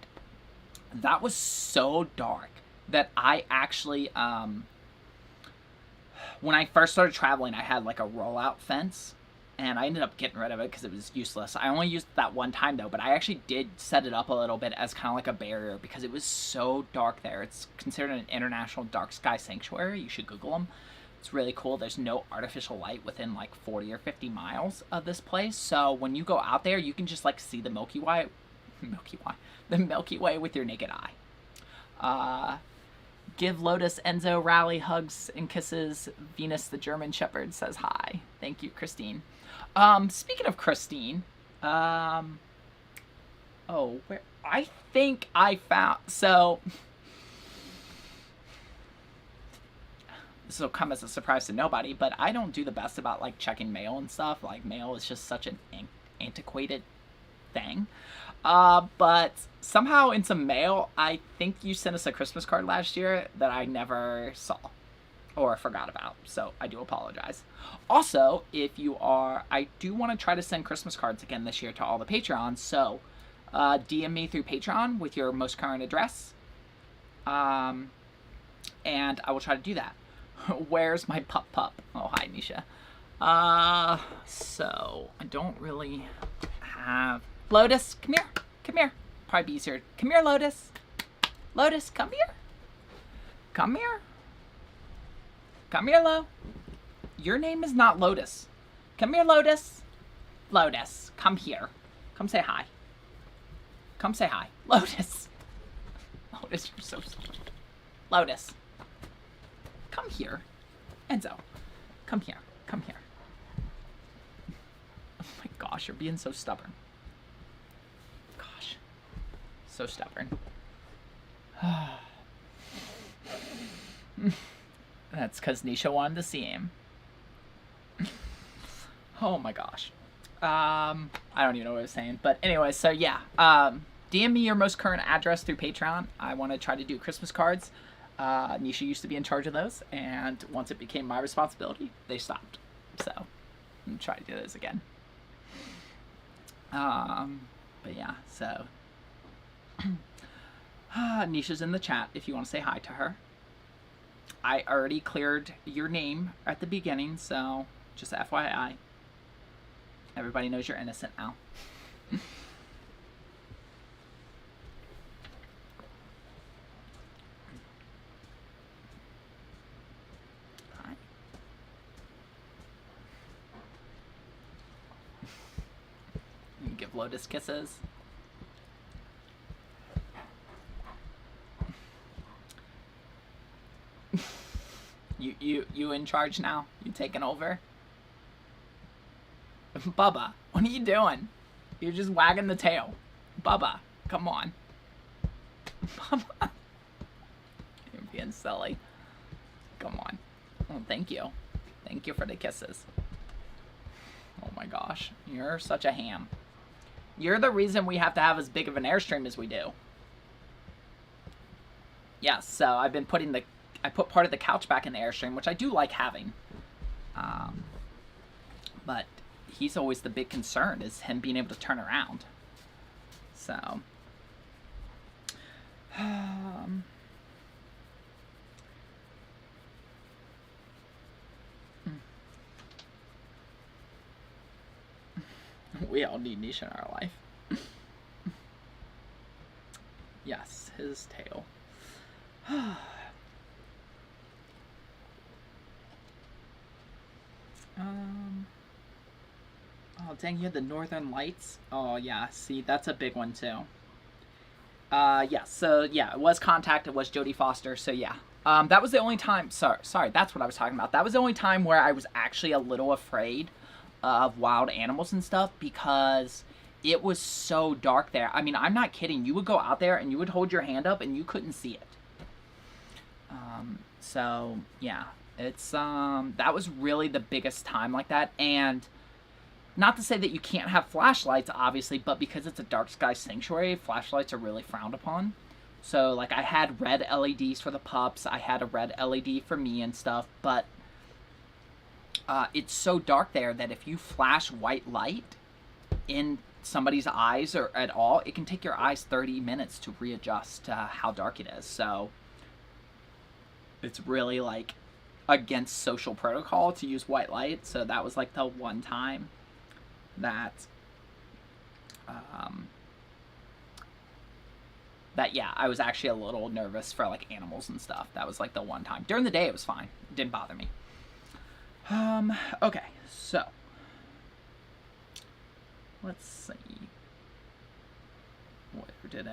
that was so dark that I actually, when I first started traveling, I had like a rollout fence, and I ended up getting rid of it because it was useless. I only used it that one time though, but I actually did set it up a little bit as kind of like a barrier because it was so dark there. It's considered an international dark sky sanctuary. You should Google them. It's really cool. There's no artificial light within like 40 or 50 miles of this place. So when you go out there, you can just like see the Milky Way with your naked eye. Give Lotus Enzo Rally hugs and kisses. Venus the German Shepherd says hi. Thank you, Christine. Speaking of Christine, where I think I found, so this will come as a surprise to nobody, but I don't do the best about like checking mail and stuff. Like mail is just such an antiquated thing. But somehow in some mail, I think you sent us a Christmas card last year that I never saw or forgot about. So I do apologize. Also, if you are, I do want to try to send Christmas cards again this year to all the Patreons. So DM me through Patreon with your most current address. And I will try to do that. Where's my pup? Oh, hi, Nisha. So I don't really have... Lotus, come here. Come here. Probably be easier. Come here, Lotus. Lotus, come here. Come here. Come here, Lo. Your name is not Lotus. Come here, Lotus. Lotus, come here. Come say hi. Come say hi. Lotus. Lotus, you're so sweet. Lotus. Come here. Enzo. Come here. Come here. Oh my gosh, you're being so stubborn. Gosh. So stubborn. That's because Nisha wanted to see him. Oh my gosh. I don't even know what I was saying. But anyway, so yeah. DM me your most current address through Patreon. I want to try to do Christmas cards. Nisha used to be in charge of those, and once it became my responsibility, they stopped. So I'm gonna try to do those again. But yeah, so Nisha's in the chat if you want to say hi to her. I already cleared your name at the beginning, so just FYI. Everybody knows you're innocent now. Hi. You can give Lotus kisses. You in charge now? You taking over? Bubba, what are you doing? You're just wagging the tail. Bubba, come on. Bubba. You're being silly. Come on. Oh, thank you. Thank you for the kisses. Oh my gosh. You're such a ham. You're the reason we have to have as big of an Airstream as we do. Yes, so I've been putting I put part of the couch back in the Airstream, which I do like having. But he's always the big concern, is him being able to turn around. So. We all need Nisha in our life. Yes, his tail. Oh, dang, you had the Northern Lights? Oh, yeah, see, that's a big one, too. Yeah, so, yeah, it was Contact, it was Jodie Foster, so, yeah. That was the only time, sorry, that's what I was talking about. That was the only time where I was actually a little afraid of wild animals and stuff, because it was so dark there. I mean, I'm not kidding. You would go out there, and you would hold your hand up, and you couldn't see it. So, yeah. It's, that was really the biggest time like that, and not to say that you can't have flashlights, obviously, but because it's a dark sky sanctuary, flashlights are really frowned upon. So, like, I had red LEDs for the pups, I had a red LED for me and stuff, but it's so dark there that if you flash white light in somebody's eyes or at all, it can take your eyes 30 minutes to readjust to how dark it is. So it's really like against social protocol to use white light. So that was like the one time that yeah, I was actually a little nervous for like animals and stuff. That was like the one time. During the day it was fine. It didn't bother me. Okay, so let's see. Where did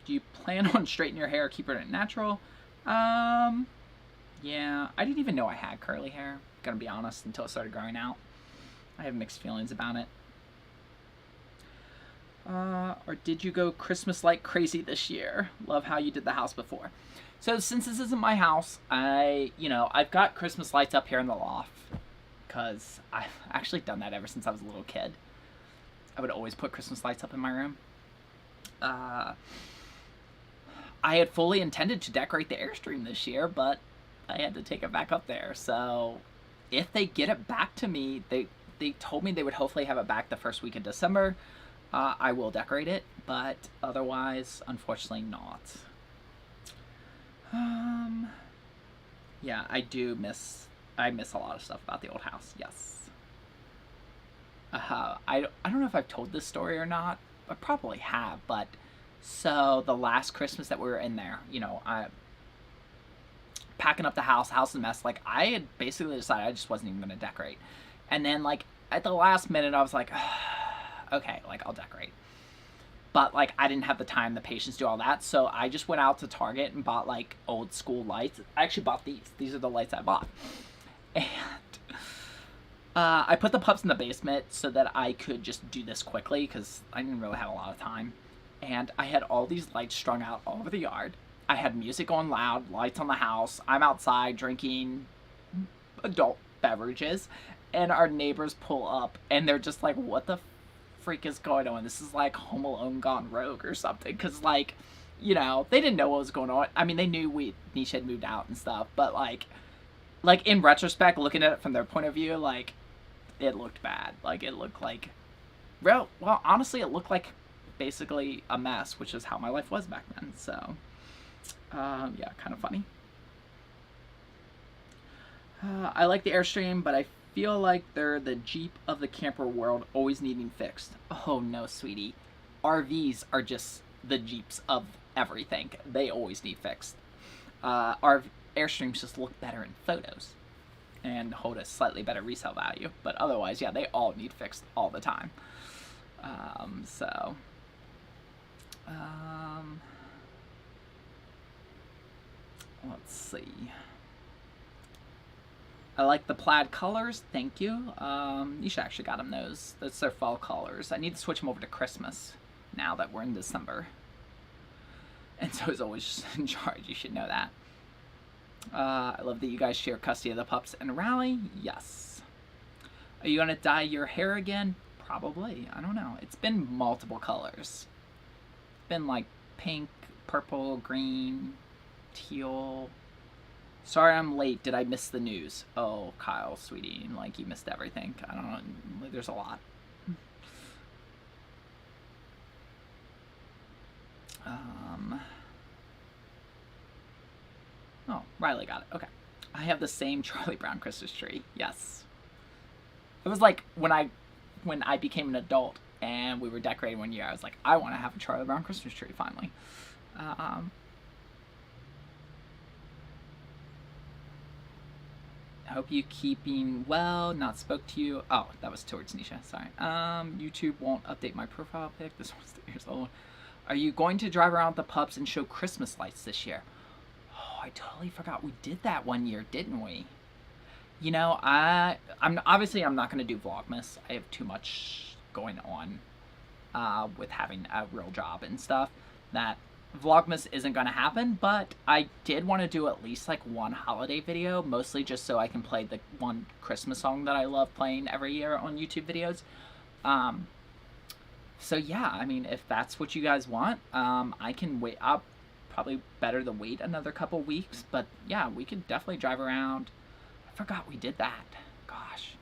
do you plan on straightening your hair or keeping it natural? Yeah, I didn't even know I had curly hair, gonna be honest, until it started growing out. I have mixed feelings about it. Or did you go Christmas light crazy this year? Love how you did the house before. So since this isn't my house, I've got Christmas lights up here in the loft because I've actually done that ever since I was a little kid. I would always put Christmas lights up in my room. I had fully intended to decorate the Airstream this year, but I had to take it back up there. So if they get it back to me, they told me they would hopefully have it back the first week of December. I will decorate it, but otherwise, unfortunately not. Yeah, I miss a lot of stuff about the old house, yes. I don't know if I've told this story or not. I probably have, but so the last Christmas that we were in there, I packing up the house is a mess. Like, I had basically decided I just wasn't even going to decorate. And then, like, at the last minute, I was like, okay, like, I'll decorate. But, like, I didn't have the time, the patience to do all that, so I just went out to Target and bought, like, old school lights. I actually bought these. These are the lights I bought. And I put the pups in the basement so that I could just do this quickly because I didn't really have a lot of time. And I had all these lights strung out all over the yard. I had music on loud, lights on the house. I'm outside drinking adult beverages, and our neighbors pull up, and they're just like, what the freak is going on? This is like Home Alone gone rogue or something, because, like, they didn't know what was going on. I mean, they knew Nisha had moved out and stuff, but, like in retrospect, looking at it from their point of view, like, it looked bad. Like, it looked like, well, honestly, it looked like basically a mess, which is how my life was back then, so... yeah, kind of funny. I like the Airstream, but I feel like they're the Jeep of the camper world, always needing fixed. Oh no, sweetie. RVs are just the Jeeps of everything. They always need fixed. Our Airstreams just look better in photos and hold a slightly better resale value. But otherwise, yeah, they all need fixed all the time. Let's see. I like the plaid colors. Thank you. Nisha actually got them those. That's their fall colors. I need to switch them over to Christmas now that we're in December. And so is always in charge. You should know that. I love that you guys share custody of the pups and Rally. Yes. Are you going to dye your hair again? Probably. I don't know. It's been multiple colors. It's been like pink, purple, green, teal. Sorry I'm late. Did I miss the news? Oh, Kyle, sweetie. Like, you missed everything. I don't know. There's a lot. Oh, Riley got it. Okay. I have the same Charlie Brown Christmas tree. Yes. It was like when I became an adult and we were decorating one year, I was like, I want to have a Charlie Brown Christmas tree finally. I hope you keeping well. Not spoke to you. Oh, that was towards Nisha. Sorry. YouTube won't update my profile pic. This one's 3 years old. Are you going to drive around with the pups and show Christmas lights this year? Oh, I totally forgot we did that one year, didn't we? I'm not going to do Vlogmas. I have too much going on with having a real job and stuff that Vlogmas isn't going to happen, but I did want to do at least like one holiday video, mostly just so I can play the one Christmas song that I love playing every year on YouTube videos. So yeah, I mean, if that's what you guys want, I can wait. I'll probably better to wait another couple weeks, but yeah, we could definitely drive around. I forgot we did that. gosh.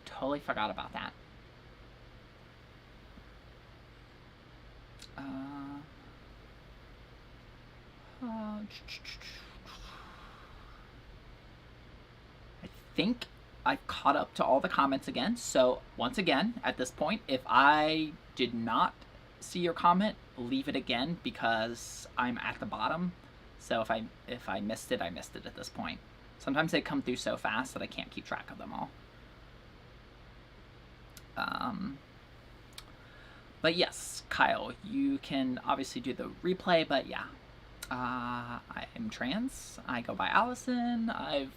Totally forgot about that. I think I've caught up to all the comments again. So once again, at this point, if I did not see your comment, leave it again because I'm at the bottom. So if I missed it, I missed it at this point. Sometimes they come through so fast that I can't keep track of them all. But yes, Kyle, you can obviously do the replay, but yeah. I am trans. I go by Allison. I've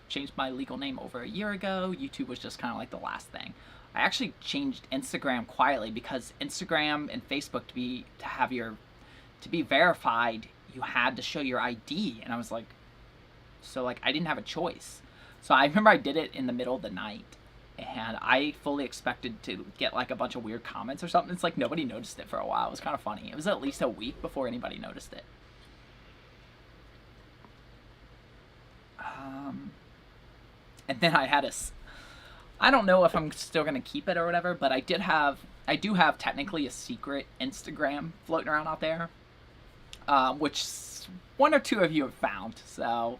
changed my legal name over a year ago. YouTube was just kind of like the last thing. I actually changed Instagram quietly because Instagram and Facebook to be verified, you had to show your ID, and I was like, so like I didn't have a choice. So I remember I did it in the middle of the night, and I fully expected to get like a bunch of weird comments or something. It's like nobody noticed it for a while. It was kind of funny. It was at least a week before anybody noticed it. And then I had I don't know if I'm still going to keep it or whatever, but I do have technically a secret Instagram floating around out there, which one or two of you have found. So,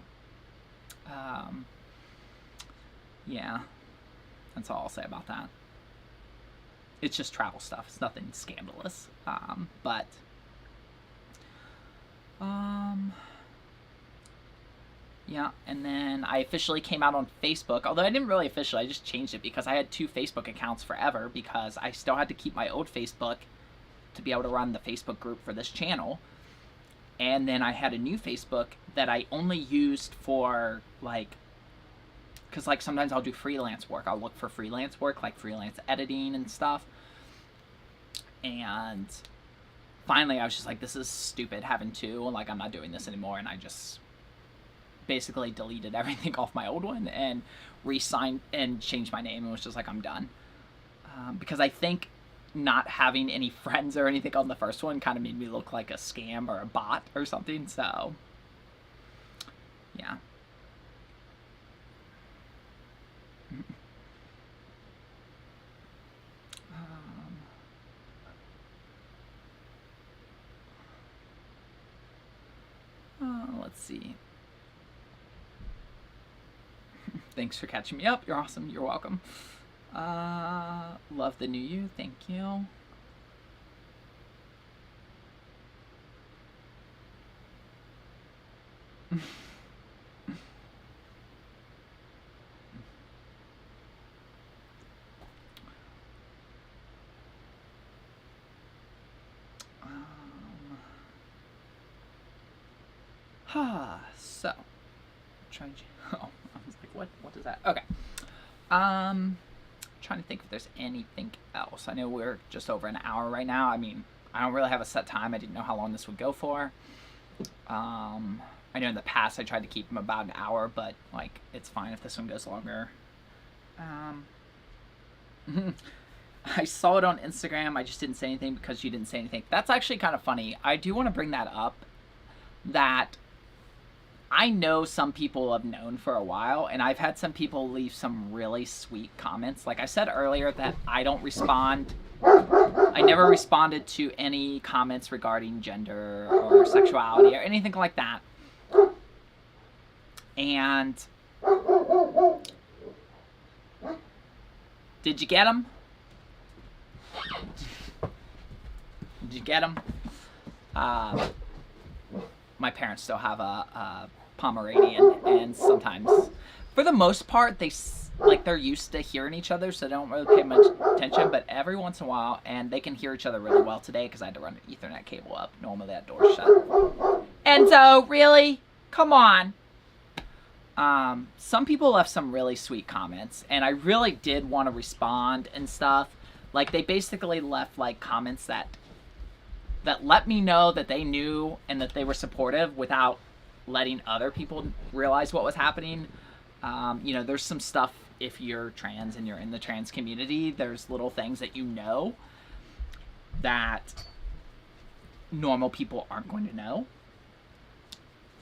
yeah, that's all I'll say about that. It's just travel stuff. It's nothing scandalous. Yeah, and then I officially came out on Facebook, although I didn't really officially, I just changed it because I had 2 Facebook accounts forever because I still had to keep my old Facebook to be able to run the Facebook group for this channel. And then I had a new Facebook that I only used for, like, because, like, sometimes I'll do freelance work. I'll look for freelance work, like freelance editing and stuff. And finally, I was just like, this is stupid having 2, and, like, I'm not doing this anymore, and I just basically deleted everything off my old one and re-signed and changed my name and was just like, I'm done. Because I think not having any friends or anything on the first one kind of made me look like a scam or a bot or something, so yeah. Let's see. Thanks for catching me up. You're awesome. You're welcome. Love the new you. Thank you. So, trying to, oh, I was like, what is that? Okay. Trying to think if there's anything else. I know we're just over an hour right now. I mean, I don't really have a set time. I didn't know how long this would go for. I know in the past I tried to keep them about an hour, but, like, it's fine if this one goes longer. I saw it on Instagram. I just didn't say anything because you didn't say anything. That's actually kind of funny. I do want to bring that up, that I know some people have known for a while, and I've had some people leave some really sweet comments. Like I said earlier that I don't respond. I never responded to any comments regarding gender or sexuality or anything like that. And did you get them? Did you get them? My parents still have a Pomeranian, and sometimes, for the most part, they're used to hearing each other, so they don't really pay much attention, but every once in a while, and they can hear each other really well today because I had to run an Ethernet cable up. Normally that door's shut. Enzo, really? Come on. Some people left some really sweet comments, and I really did want to respond and stuff. Like, they basically left, like, comments that let me know that they knew and that they were supportive without letting other people realize what was happening. You know, there's some stuff, if you're trans and you're in the trans community, there's little things that you know that normal people aren't going to know.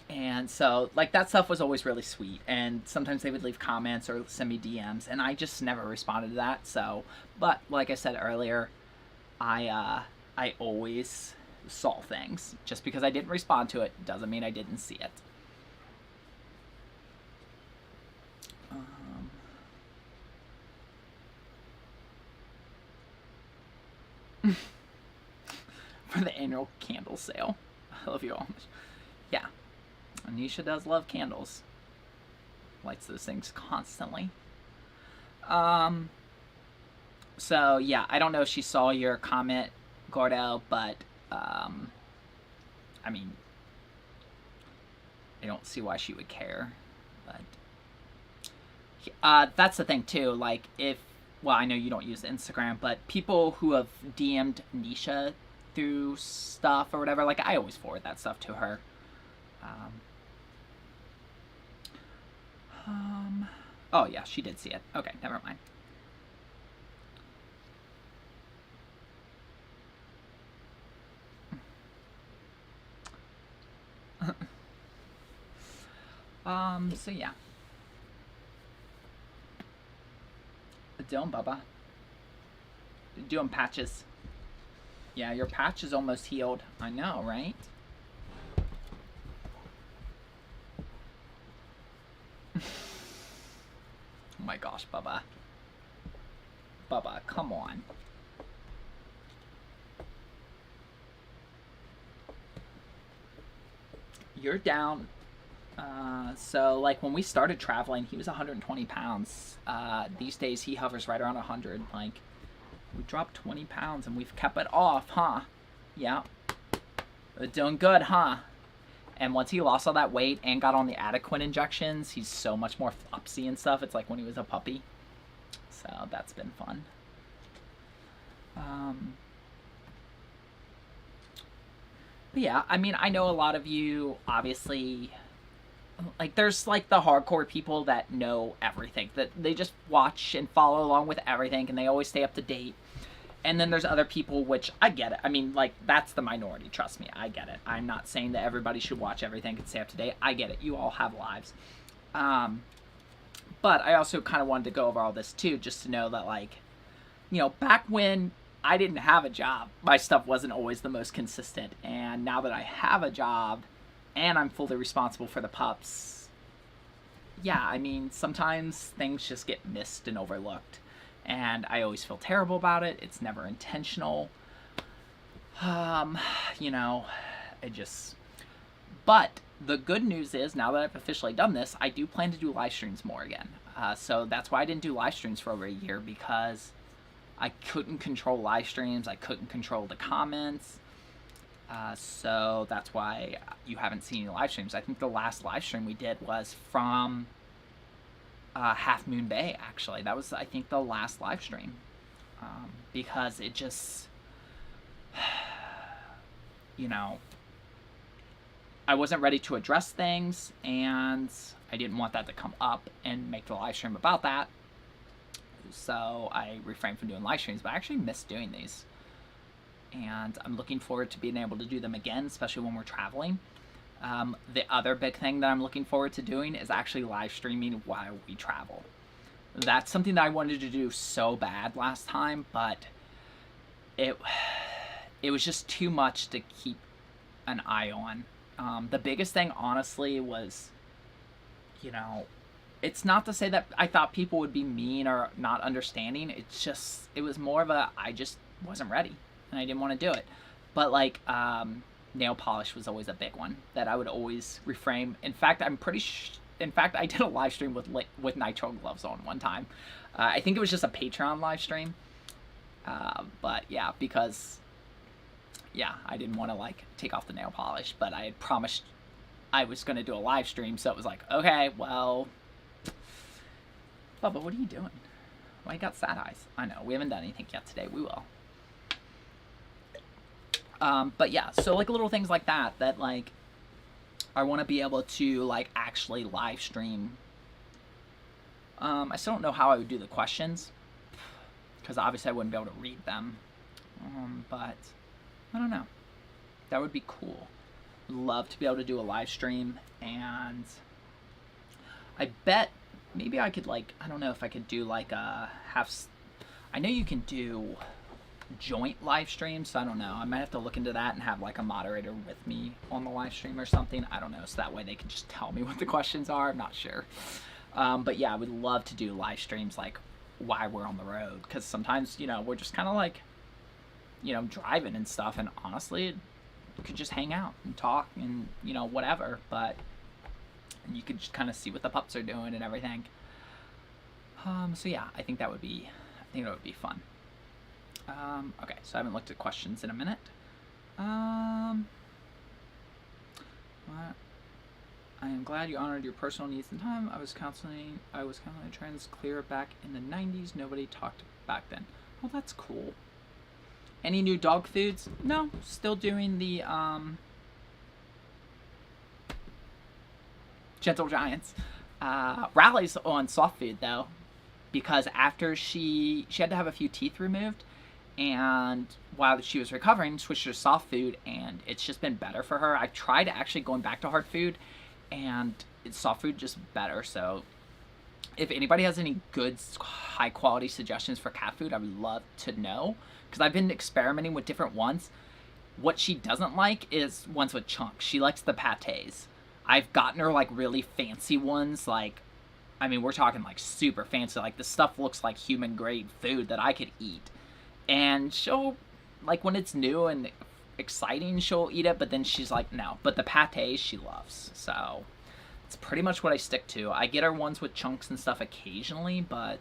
And so, like, that stuff was always really sweet. And sometimes they would leave comments or send me DMs, and I just never responded to that. So, but like I said earlier, I always saw things. Just because I didn't respond to it doesn't mean I didn't see it. For the annual candle sale. I love you all. Yeah. Anisha does love candles. Lights those things constantly. So, yeah, I don't know if she saw your comment, Gordo, but, I mean, I don't see why she would care. But, that's the thing, too. Like, well, I know you don't use Instagram, but people who have DM'd Nisha through stuff or whatever, like, I always forward that stuff to her. Oh, yeah, she did see it. Okay, never mind. So yeah. Doing, Bubba. Doing patches. Yeah, your patch is almost healed. I know, right? Oh my gosh, Bubba. Bubba, come on. You're down. So, like, when we started traveling, he was 120 pounds. These days, he hovers right around 100. Like, we dropped 20 pounds, and we've kept it off, huh? Yeah. We're doing good, huh? And once he lost all that weight and got on the adequate injections, he's so much more flopsy and stuff. It's like when he was a puppy. So, that's been fun. But yeah, I mean, I know a lot of you, obviously, like, there's, like, the hardcore people that know everything. That they just watch and follow along with everything, and they always stay up to date. And then there's other people, which I get it. I mean, like, that's the minority. Trust me, I get it. I'm not saying that everybody should watch everything and stay up to date. I get it. You all have lives. But I also kind of wanted to go over all this, too, just to know that, like, you know, back when I didn't have a job, my stuff wasn't always the most consistent. And now that I have a job and I'm fully responsible for the pups, yeah, I mean, sometimes things just get missed and overlooked. And I always feel terrible about it. It's never intentional. You know, but the good news is, now that I've officially done this, I do plan to do live streams more again. So that's why I didn't do live streams for over a year, because I couldn't control live streams. I couldn't control the comments. So that's why you haven't seen any live streams. I think the last live stream we did was from Half Moon Bay, actually. That was, I think, the last live stream. Because it just, you know, I wasn't ready to address things, and I didn't want that to come up and make the live stream about that. So I refrained from doing live streams, but I actually miss doing these. And I'm looking forward to being able to do them again, especially when we're traveling. The other big thing that I'm looking forward to doing is actually live streaming while we travel. That's something that I wanted to do so bad last time, but it was just too much to keep an eye on. The biggest thing, honestly, was, you know, it's not to say that I thought people would be mean or not understanding. It's just, it was more of a, I just wasn't ready and I didn't want to do it. But, like, nail polish was always a big one that I would always refrain. In fact, I did a live stream with nitro gloves on one time. I think it was just a Patreon live stream. But yeah, because, yeah, I didn't want to, like, take off the nail polish, but I had promised I was going to do a live stream, so it was like, okay, well, Bubba, what are you doing? Why you got sad eyes? I know, we haven't done anything yet today. We will. But yeah, so, like, little things like that, like, I want to be able to, like, actually live stream. I still don't know how I would do the questions, because obviously I wouldn't be able to read them. But I don't know. That would be cool. love to be able to do a live stream, and I bet maybe I could, like, I don't know if I could do like a I know you can do joint live streams, so I don't know. I might have to look into that and have like a moderator with me on the live stream or something. I don't know, so that way they can just tell me what the questions are. I'm not sure. But yeah, I would love to do live streams like while we're on the road, because sometimes, you know, we're just kind of like, you know, driving and stuff, and honestly, you could just hang out and talk and, you know, whatever, but you could just kind of see what the pups are doing and everything. So yeah, I think that would be fun. Okay, so I haven't looked at questions in a minute. What? I am glad you honored your personal needs and time. I was counseling trans clear back in the 90s. Nobody talked back then. Well, that's cool. Any new dog foods? No, still doing the Gentle Giants. Riley's on soft food though, because after she had to have a few teeth removed, and while she was recovering, switched to soft food, and it's just been better for her. I tried actually going back to hard food, and it's soft food just better. So if anybody has any good high quality suggestions for cat food, I would love to know, because I've been experimenting with different ones. What she doesn't like is ones with chunks. She likes the pâtés. I've gotten her like really fancy ones, like, I mean, we're talking like super fancy, like the stuff looks like human grade food that I could eat. And she'll, like, when it's new and exciting, she'll eat it, but then she's like, no. But the pâtés she loves, so it's pretty much what I stick to. I get her ones with chunks and stuff occasionally, but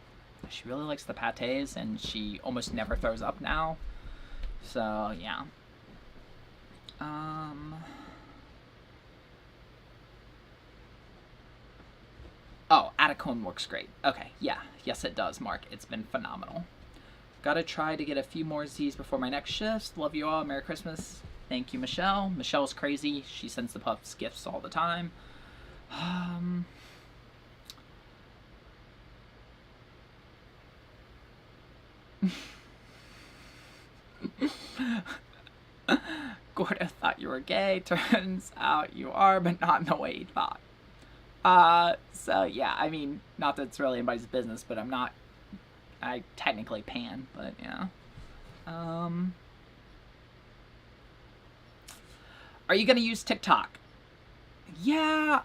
she really likes the pâtés, and she almost never throws up now. So, yeah. Oh, Atacone works great. Okay, yeah. Yes, it does, Mark. It's been phenomenal. Gotta try to get a few more Z's before my next shift. Love you all. Merry Christmas. Thank you, Michelle. Michelle's crazy. She sends the pups gifts all the time. Gordo thought you were gay. Turns out you are, but not in the way he thought. So yeah, I mean, not that it's really anybody's business, but I technically pan, but yeah. Are you gonna use TikTok? Yeah,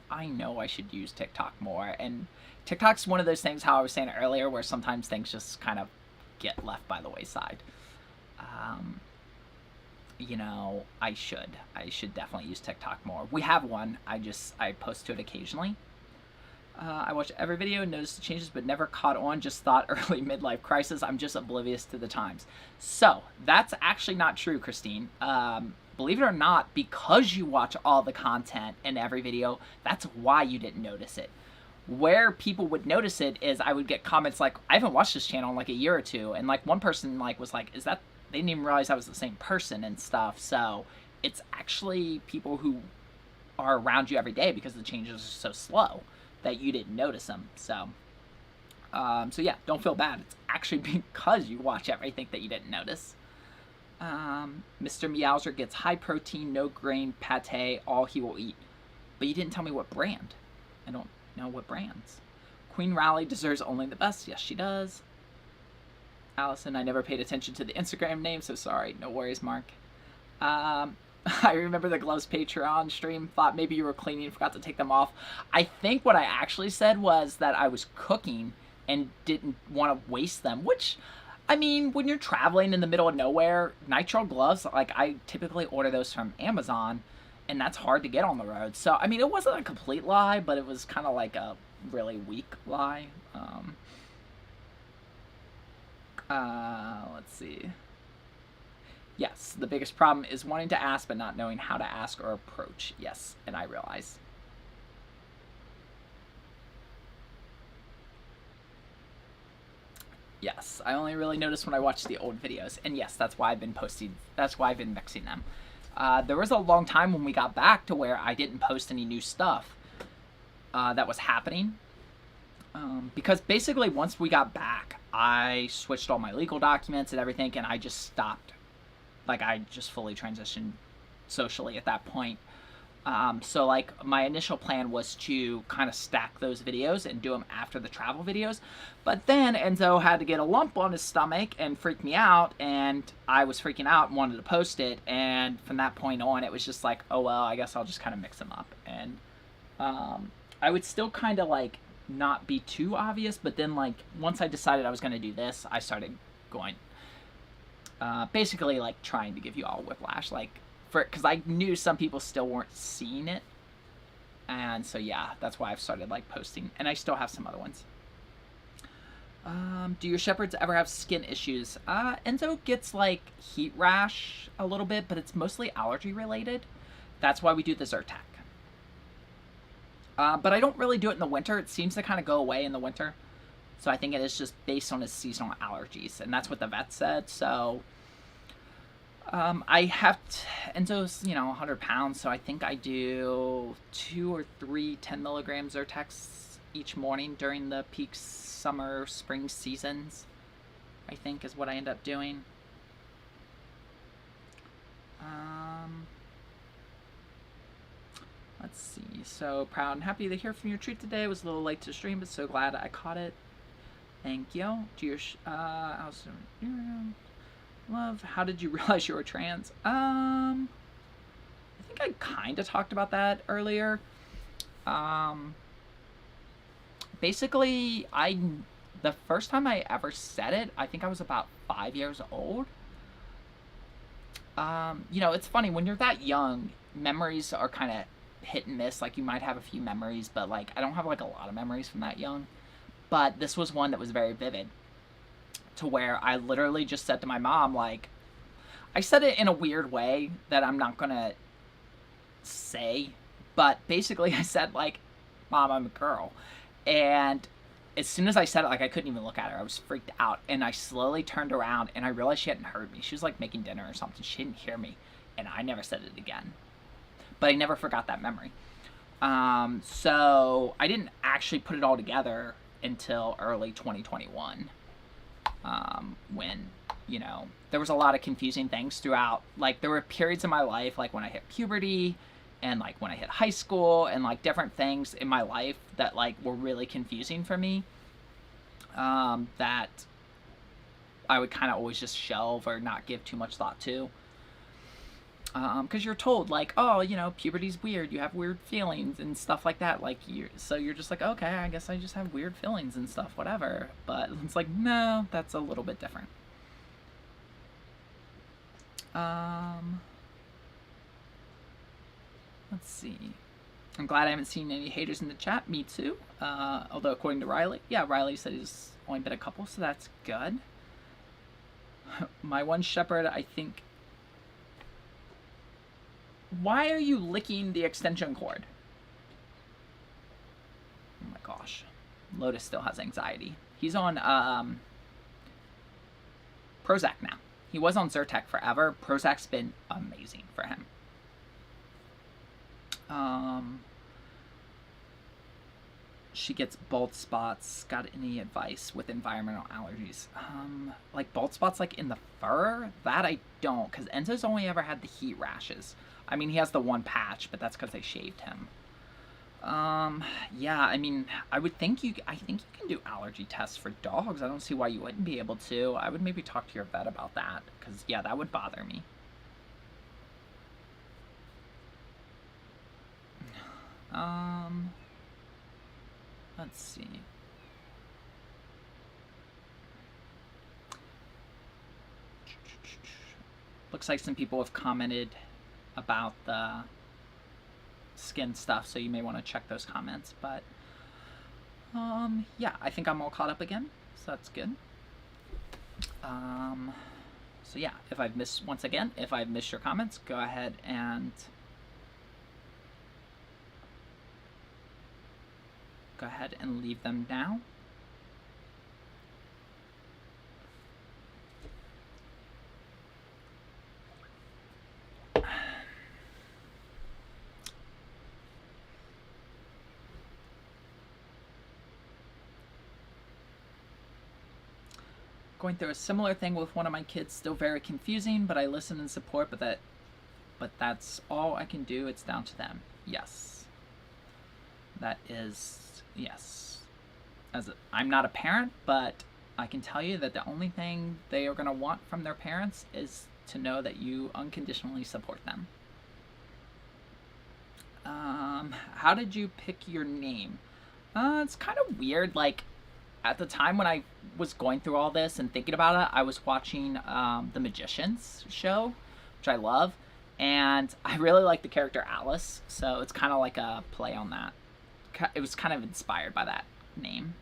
I know I should use TikTok more, and TikTok's one of those things, how I was saying earlier, where sometimes things just kind of get left by the wayside. You know, I should definitely use TikTok more. We have one. I post to it occasionally. I watch every video and noticed the changes, but never caught on. Just thought early midlife crisis. I'm just oblivious to the times. So that's actually not true, Christine. Believe it or not, because you watch all the content in every video, that's why you didn't notice it. Where people would notice it is I would get comments like, I haven't watched this channel in like a year or two, and like one person like was like, is that, they didn't even realize I was the same person and stuff. So it's actually people who are around you every day, because the changes are so slow that you didn't notice them. So so yeah, don't feel bad. It's actually because you watch everything that you didn't notice. Mr. Meowser gets high protein, no grain pate, all he will eat. But you didn't tell me what brand. I don't know what brands. Queen Raleigh deserves only the best. Yes, she does. Allison, I never paid attention to the Instagram name, so sorry. No worries, Mark. I remember the gloves Patreon stream. Thought maybe you were cleaning and forgot to take them off. I think what I actually said was that I was cooking and didn't want to waste them, which, I mean, when you're traveling in the middle of nowhere, nitrile gloves, like, I typically order those from Amazon, and that's hard to get on the road. So, I mean, it wasn't a complete lie, but it was kind of like a really weak lie. Let's see. Yes, the biggest problem is wanting to ask but not knowing how to ask or approach. Yes, and I realize. Yes, I only really noticed when I watched the old videos. And yes, that's why I've been posting, that's why I've been mixing them. There was a long time when we got back to where I didn't post any new stuff that was happening. Because basically once we got back, I switched all my legal documents and everything, and I just stopped. Like, I just fully transitioned socially at that point. So like my initial plan was to kind of stack those videos and do them after the travel videos, but then Enzo had to get a lump on his stomach and freaked me out, and I was freaking out and wanted to post it, and from that point on it was just like, oh well, I guess I'll just kind of mix them up. And I would still kind of like not be too obvious, but then like once I decided I was going to do this, I started going basically like trying to give you all whiplash, like because I knew some people still weren't seeing it, and so yeah, that's why I've started like posting, and I still have some other ones. Do your shepherds ever have skin issues? Enzo gets like heat rash a little bit, but it's mostly allergy related. That's why we do the Zyrtec. But I don't really do it in the winter. It seems to kind of go away in the winter, so I think it is just based on his seasonal allergies, and that's what the vet said. So I have Enzo's, 100 pounds, so I think I do 2 or 3 10 milligram Zyrtecs each morning during the peak summer, spring seasons, I think is what I end up doing. Let's see. So proud and happy to hear from your treat today. It was a little late to stream, but so glad I caught it. Thank you. To your love, how did you realize you were trans? I think I kind of talked about that earlier. Basically, the first time I ever said it, I think I was about 5 years old. It's funny, when you're that young, memories are kind of hit and miss. Like, you might have a few memories, but like I don't have like a lot of memories from that young. But this was one that was very vivid, to where I literally just said to my mom, like, I said it in a weird way that I'm not gonna say, but basically I said, like, Mom, I'm a girl. And as soon as I said it, like, I couldn't even look at her. I was freaked out, and I slowly turned around, and I realized she hadn't heard me. She was like making dinner or something. She didn't hear me, and I never said it again. But I never forgot that memory. So I didn't actually put it all together until early 2021. When, there was a lot of confusing things throughout. Like, there were periods in my life, like when I hit puberty and like when I hit high school, and like different things in my life that like were really confusing for me, that I would kind of always just shelve or not give too much thought to. Because you're told, like, oh, puberty's weird, you have weird feelings and stuff like that, like, so you're just like, okay, I guess I just have weird feelings and stuff, whatever. But it's like, no, that's a little bit different. Let's see. I'm glad I haven't seen any haters in the chat. Me too. Although according to Riley, Riley said he's only been a couple, so that's good. My one shepherd, I think. Why are you licking the extension cord? Oh my gosh. Lotus still has anxiety. He's on Prozac now. He was on Zyrtec forever. Prozac's been amazing for him. She gets bald spots. Got any advice with environmental allergies? Like bald spots like in the fur? That I don't, because Enzo's only ever had the heat rashes. I mean, he has the one patch, but that's because they shaved him. Yeah, I mean, I think you can do allergy tests for dogs. I don't see why you wouldn't be able to. I would maybe talk to your vet about that, because, yeah, that would bother me. Let's see. Looks like some people have commented about the skin stuff, so you may want to check those comments. But yeah, I think I'm all caught up again, so that's good. So yeah, if I've missed your comments, go ahead and leave them now. Going through a similar thing with one of my kids, still very confusing, but I listen and support, but that but that's all I can do. It's down to them. Yes. That is, yes. I'm not a parent, but I can tell you that the only thing they are going to want from their parents is to know that you unconditionally support them. How did you pick your name? It's kind of weird. Like, at the time when I was going through all this and thinking about it, I was watching The Magicians show, which I love, and I really like the character Alice, so it's kind of like a play on that. It was kind of inspired by that name.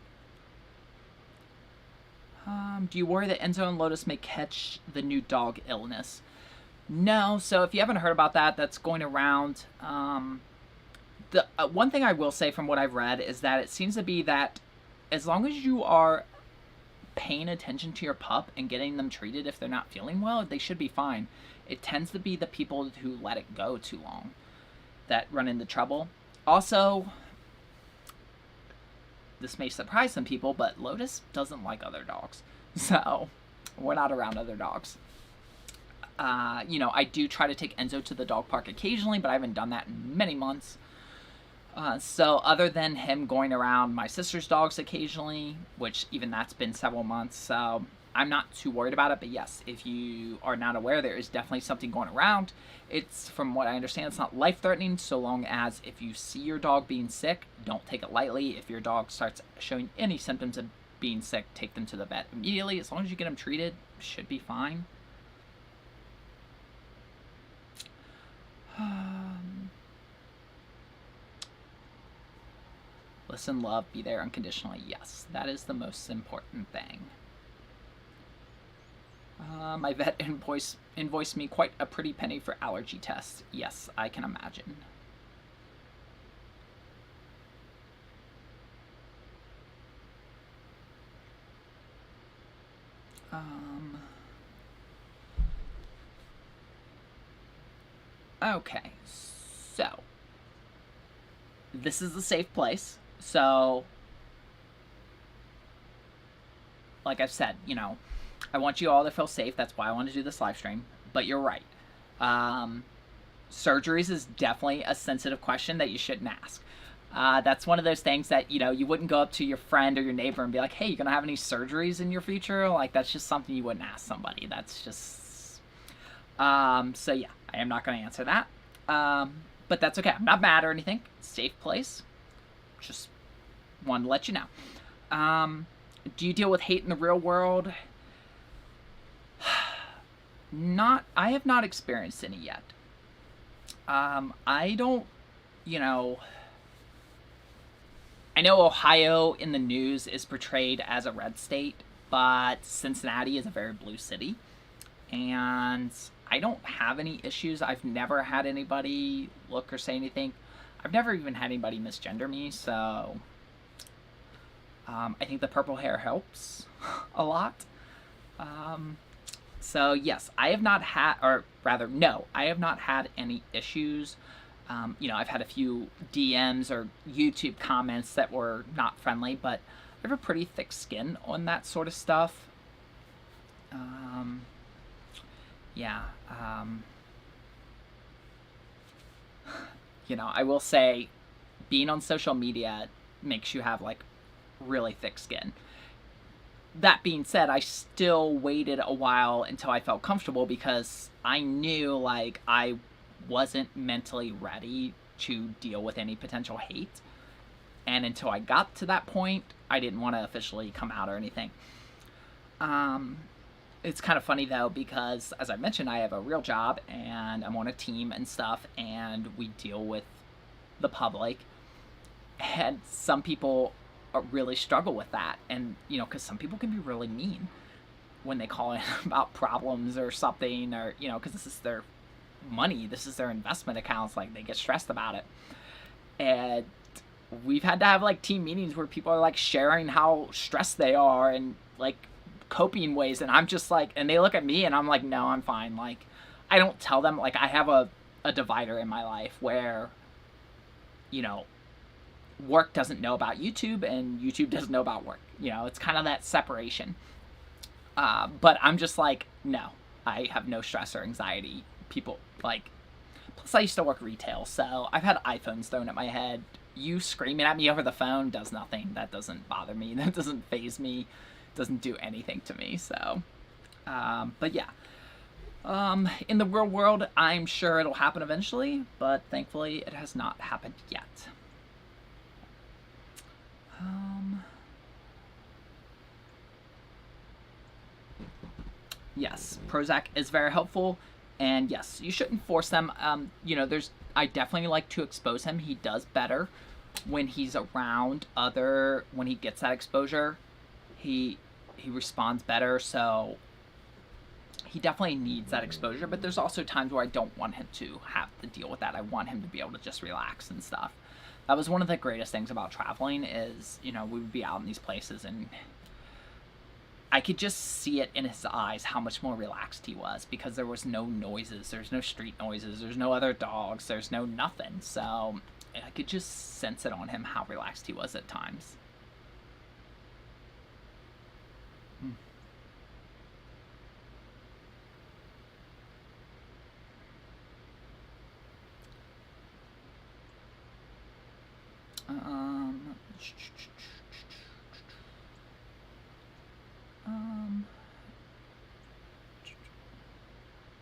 Do you worry that Enzo and Lotus may catch the new dog illness? No. So if you haven't heard about that, that's going around. The one thing I will say from what I've read is that it seems to be that as long as you are paying attention to your pup and getting them treated if they're not feeling well, they should be fine. It tends to be the people who let it go too long that run into trouble. Also, this may surprise some people, but Lotus doesn't like other dogs. So, we're not around other dogs. I do try to take Enzo to the dog park occasionally, but I haven't done that in many months. So other than him going around my sister's dogs occasionally, which even that's been several months, so I'm not too worried about it. But yes, if you are not aware, there is definitely something going around. It's, from what I understand, it's not life-threatening, so long as if you see your dog being sick, don't take it lightly. If your dog starts showing any symptoms of being sick, take them to the vet immediately. As long as you get them treated, should be fine. Listen, love, be there unconditionally. Yes, that is the most important thing. My vet invoiced me quite a pretty penny for allergy tests. Yes, I can imagine. Okay, so this is a safe place. So, like I've said, I want you all to feel safe. That's why I want to do this live stream. But you're right. Surgeries is definitely a sensitive question that you shouldn't ask. That's one of those things that, you wouldn't go up to your friend or your neighbor and be like, hey, you going to have any surgeries in your future? Like, that's just something you wouldn't ask somebody. That's just... so, yeah, I am not going to answer that. But that's okay. I'm not mad or anything. Safe place. Just wanted to let you know. Do you deal with hate in the real world? I have not experienced any yet. I don't, I know Ohio in the news is portrayed as a red state, but Cincinnati is a very blue city. And I don't have any issues. I've never had anybody look or say anything. I've never even had anybody misgender me, so I think the purple hair helps a lot. So yes, I have not had, or rather, no, I have not had any issues. I've had a few DMs or YouTube comments that were not friendly, but I have a pretty thick skin on that sort of stuff. I will say being on social media makes you have really thick skin. That being said, I still waited a while until I felt comfortable because I knew I wasn't mentally ready to deal with any potential hate. And until I got to that point, I didn't want to officially come out or anything. It's kind of funny though, because as I mentioned, I have a real job and I'm on a team and stuff, and we deal with the public, and some people really struggle with that. And, because some people can be really mean when they call in about problems or something, or, because this is their money, this is their investment accounts, they get stressed about it. And we've had to have team meetings where people are sharing how stressed they are and coping ways, and I'm just and they look at me and I'm like, no, I'm fine. I don't tell them. I have a divider in my life where work doesn't know about YouTube and YouTube doesn't know about work. It's kind of that separation. But I'm just no, I have no stress or anxiety. People Plus, I used to work retail, so I've had iPhones thrown at my head. You screaming at me over the phone does nothing. That doesn't bother me. That doesn't faze me. Doesn't do anything to me. So, but yeah. In the real world, I'm sure it'll happen eventually, but thankfully it has not happened yet. Yes, Prozac is very helpful, and yes, you shouldn't force them. You know, I definitely like to expose him. He does better when he's around when he gets that exposure. He responds better, so he definitely needs that exposure, but there's also times where I don't want him to have to deal with that. I want him to be able to just relax and stuff. That was one of the greatest things about traveling is, you know, we would be out in these places and I could just see it in his eyes how much more relaxed he was because there was no noises, there's no street noises, there's no other dogs, there's no nothing. So I could just sense it on him how relaxed he was at times.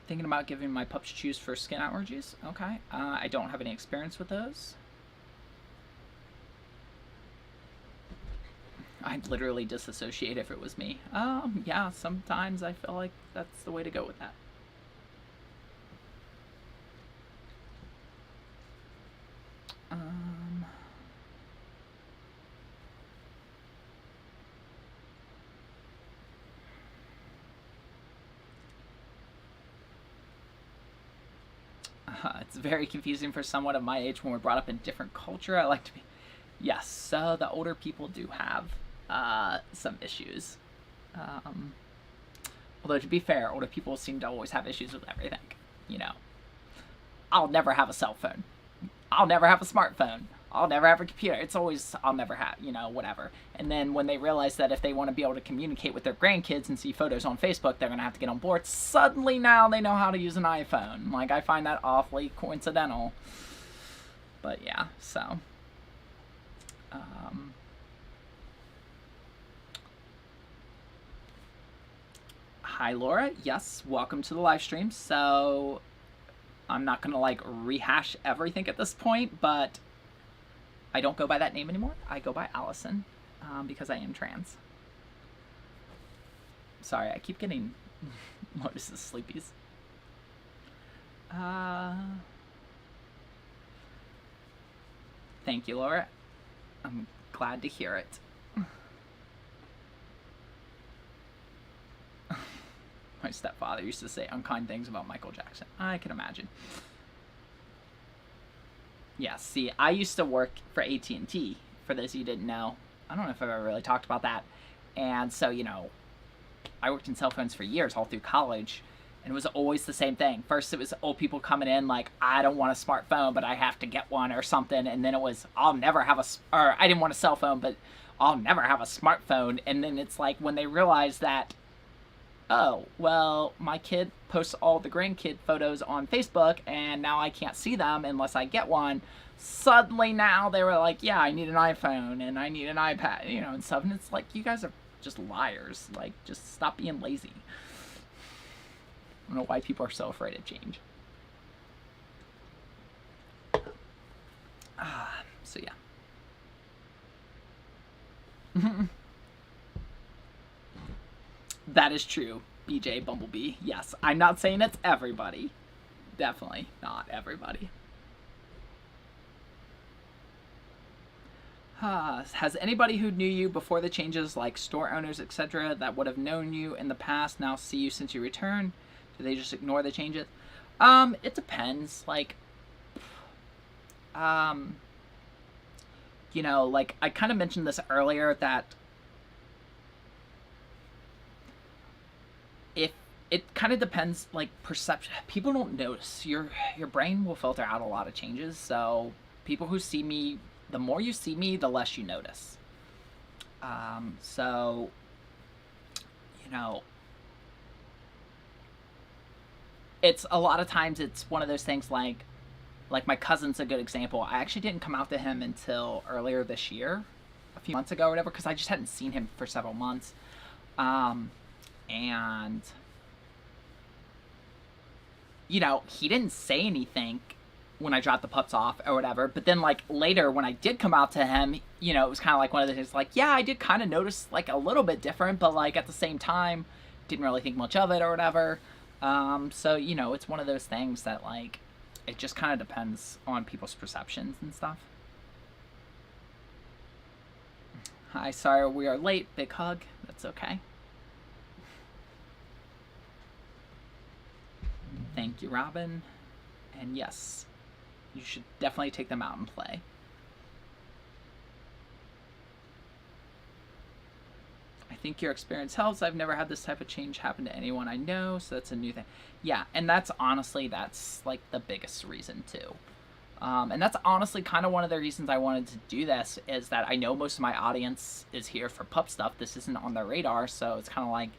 Thinking about giving my pups chews for skin allergies. Okay. I don't have any experience with those. I'd literally disassociate if it was me. Yeah, sometimes I feel like that's the way to go with that. It's very confusing for someone of my age when we're brought up in different culture. I like to be... Yes, so the older people do have some issues. Although, to be fair, older people seem to always have issues with everything. You know, I'll never have a cell phone. I'll never have a smartphone. I'll never have a computer. It's always, I'll never have, you know, whatever. And then when they realize that if they want to be able to communicate with their grandkids and see photos on Facebook, they're going to have to get on board. Suddenly now they know how to use an iPhone. Like, I find that awfully coincidental. But yeah, so. Hi, Laura. Yes, welcome to the live stream. So, I'm not going to, like, rehash everything at this point, but I don't go by that name anymore. I go by Allison because I am trans. Sorry, I keep getting Lotus's sleepies. Thank you, Laura. I'm glad to hear it. My stepfather used to say unkind things about Michael Jackson. I can imagine. Yeah, see, I used to work for AT&T, for those of you who didn't know. I don't know if I've ever really talked about that. And so, you know, I worked in cell phones for years, all through college, and it was always the same thing. First, it was old people coming in like, I don't want a smartphone, but I have to get one or something. And then it was, I'll never have or I didn't want a cell phone, but I'll never have a smartphone. And then it's like when they realize that, oh, well, my kid posts all the grandkid photos on Facebook, and now I can't see them unless I get one. Suddenly now they were like, yeah, I need an iPhone, and I need an iPad, you know, and stuff. And it's like, you guys are just liars. Like, just stop being lazy. I don't know why people are so afraid of change. So, yeah. That is true, BJ Bumblebee. Yes, I'm not saying it's everybody. Definitely not everybody. Has anybody who knew you before the changes, like store owners, etc., that would have known you in the past now see you since you returned? Do they just ignore the changes? It depends. Like, you know, like I kind of mentioned this earlier that if it kind of depends, like perception. People don't notice. Your brain will filter out a lot of changes. So people who see me, the more you see me, the less you notice. So, you know, it's a lot of times it's one of those things like Like, my cousin's a good example. I actually didn't come out to him until earlier this year, a few months ago or whatever, because I just hadn't seen him for several months. And, you know, he didn't say anything when I dropped the pups off or whatever. But then, like, later when I did come out to him, you know, it was kind of like one of the things, like, yeah, I did kind of notice, like, a little bit different, but, like, at the same time, didn't really think much of it or whatever. So, you know, it's one of those things that, like, it just kind of depends on people's perceptions and stuff. Hi, sorry we are late. Big hug. That's okay. Thank you, Robin. And yes, you should definitely take them out and play. I think your experience helps. I've never had this type of change happen to anyone I know, so that's a new thing. Yeah, and that's honestly, that's like the biggest reason too. And that's honestly kind of one of the reasons I wanted to do this, is that I know most of my audience is here for pup stuff. This isn't on their radar, so it's kind of like,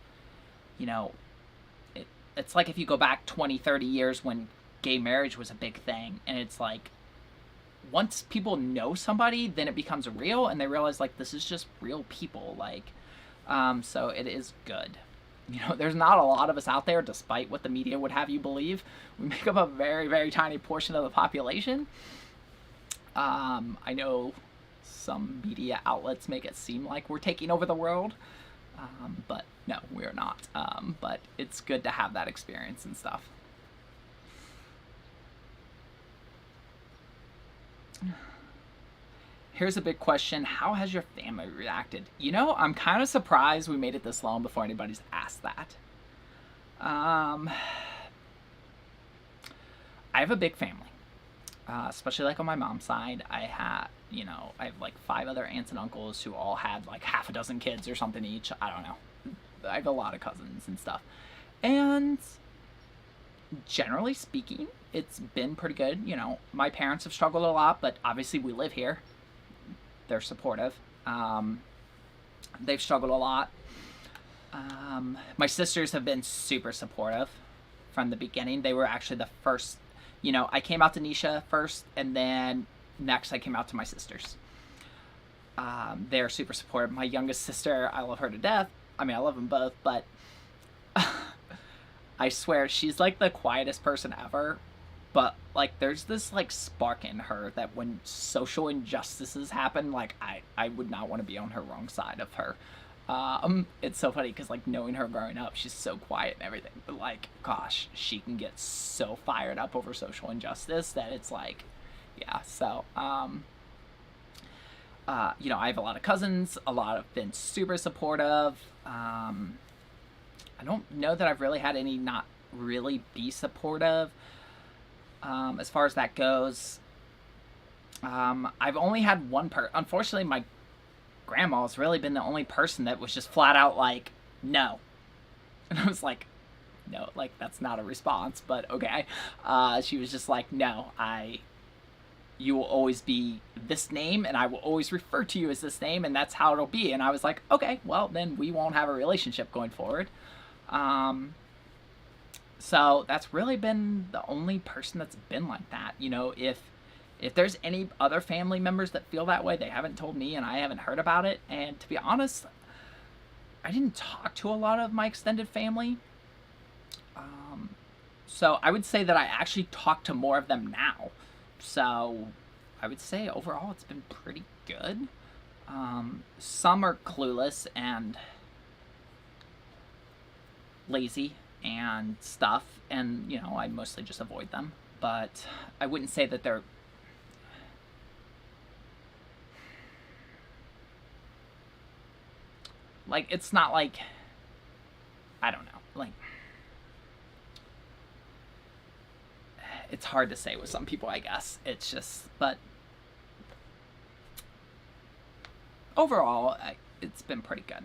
you know, it's like if you go back 20, 30 years when gay marriage was a big thing, and it's like, once people know somebody, then it becomes real, and they realize, like, this is just real people, like, so it is good. You know, there's not a lot of us out there, despite what the media would have you believe. We make up a very, very tiny portion of the population. I know some media outlets make it seem like we're taking over the world, but no, we're not. But it's good to have that experience and stuff. Here's a big question. How has your family reacted? You know, I'm kind of surprised we made it this long before anybody's asked that. I have a big family, especially like on my mom's side. I have like 5 other aunts and uncles who all had like half a dozen kids or something each. I don't know. I have a lot of cousins and stuff. And generally speaking, it's been pretty good. You know, my parents have struggled a lot, but obviously we live here. They're supportive. They've struggled a lot. My sisters have been super supportive from the beginning. They were actually the first, you know, I came out to Nisha first, and then next I came out to my sisters. They're super supportive. My youngest sister, I love her to death. I mean, I love them both, but I swear she's like the quietest person ever. But, like, there's this, like, spark in her that when social injustices happen, like, I would not want to be on her wrong side of her. It's so funny because, like, knowing her growing up, she's so quiet and everything. But, like, gosh, she can get so fired up over social injustice that it's like, yeah. So, you know, I have a lot of cousins. A lot have been super supportive. I don't know that I've really had any not really be supportive. As far as that goes, I've only had one unfortunately, my grandma's really been the only person that was just flat out like, no. And I was like, no, like, that's not a response, but okay. She was just like, no, you will always be this name, and I will always refer to you as this name, and that's how it'll be. And I was like, okay, well, then we won't have a relationship going forward. So that's really been the only person that's been like that. You know, if there's any other family members that feel that way, they haven't told me, and I haven't heard about it. And to be honest, I didn't talk to a lot of my extended family. So I would say that I actually talk to more of them now. So I would say overall it's been pretty good. Some are clueless and lazy and stuff, and, you know, I mostly just avoid them. But I wouldn't say that they're... like, it's not like... I don't know. Like... it's hard to say with some people, I guess. It's just... but... overall, it's been pretty good.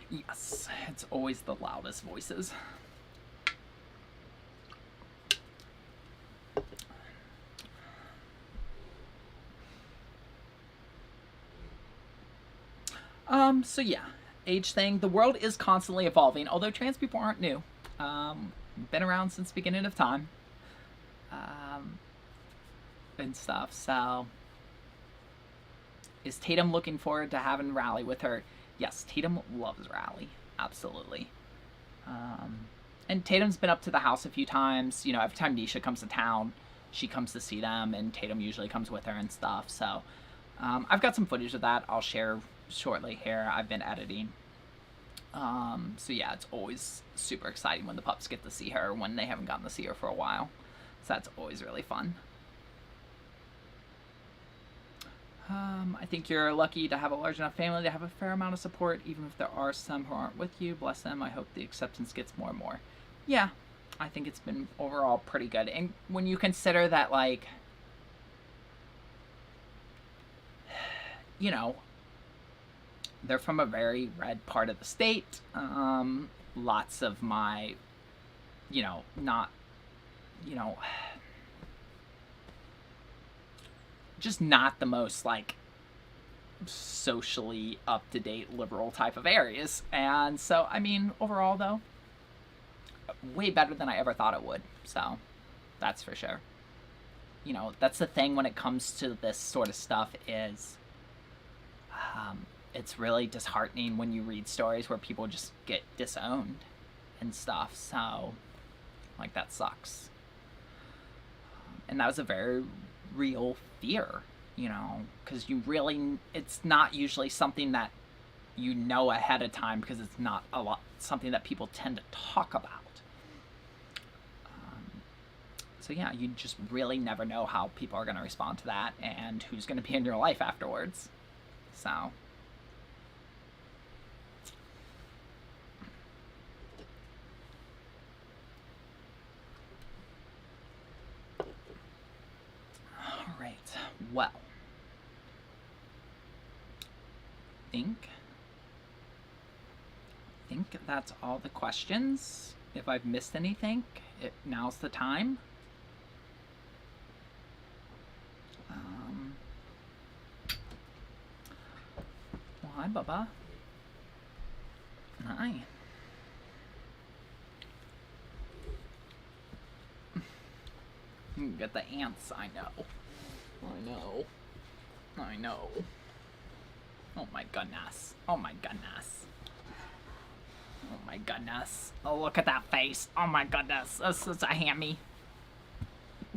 Yes, it's always the loudest voices. So yeah, age thing. The world is constantly evolving, although trans people aren't new. Been around since the beginning of time. Um, and stuff. So, is Tatum looking forward to having Rally with her? Yes, Tatum loves Rally. Absolutely. And Tatum's been up to the house a few times. You know, every time Nisha comes to town, she comes to see them, and Tatum usually comes with her and stuff. So, I've got some footage of that I'll share shortly here. I've been editing. So yeah, it's always super exciting when the pups get to see her when they haven't gotten to see her for a while. So that's always really fun. I think you're lucky to have a large enough family to have a fair amount of support, even if there are some who aren't with you. Bless them. I hope the acceptance gets more and more. Yeah, I think it's been overall pretty good. And when you consider that, like, you know, they're from a very red part of the state. Lots of my, not, just not the most, like, socially up-to-date liberal type of areas. And so, I mean, overall, though, way better than I ever thought it would. So, that's for sure. That's the thing when it comes to this sort of stuff is, it's really disheartening when you read stories where people just get disowned and stuff. So, like, that sucks. And that was a very real fear, because it's not usually something that you know ahead of time, because it's not something that people tend to talk about. So yeah, you just really never know how people are going to respond to that and who's going to be in your life afterwards. So. Well, I think that's all the questions. If I've missed anything, now's the time. Well, hi, Bubba. Hi. Get the ants, I know. I know. Oh my goodness. Oh my goodness. Oh my goodness. Oh, look at that face. Oh my goodness. That's such a hammy.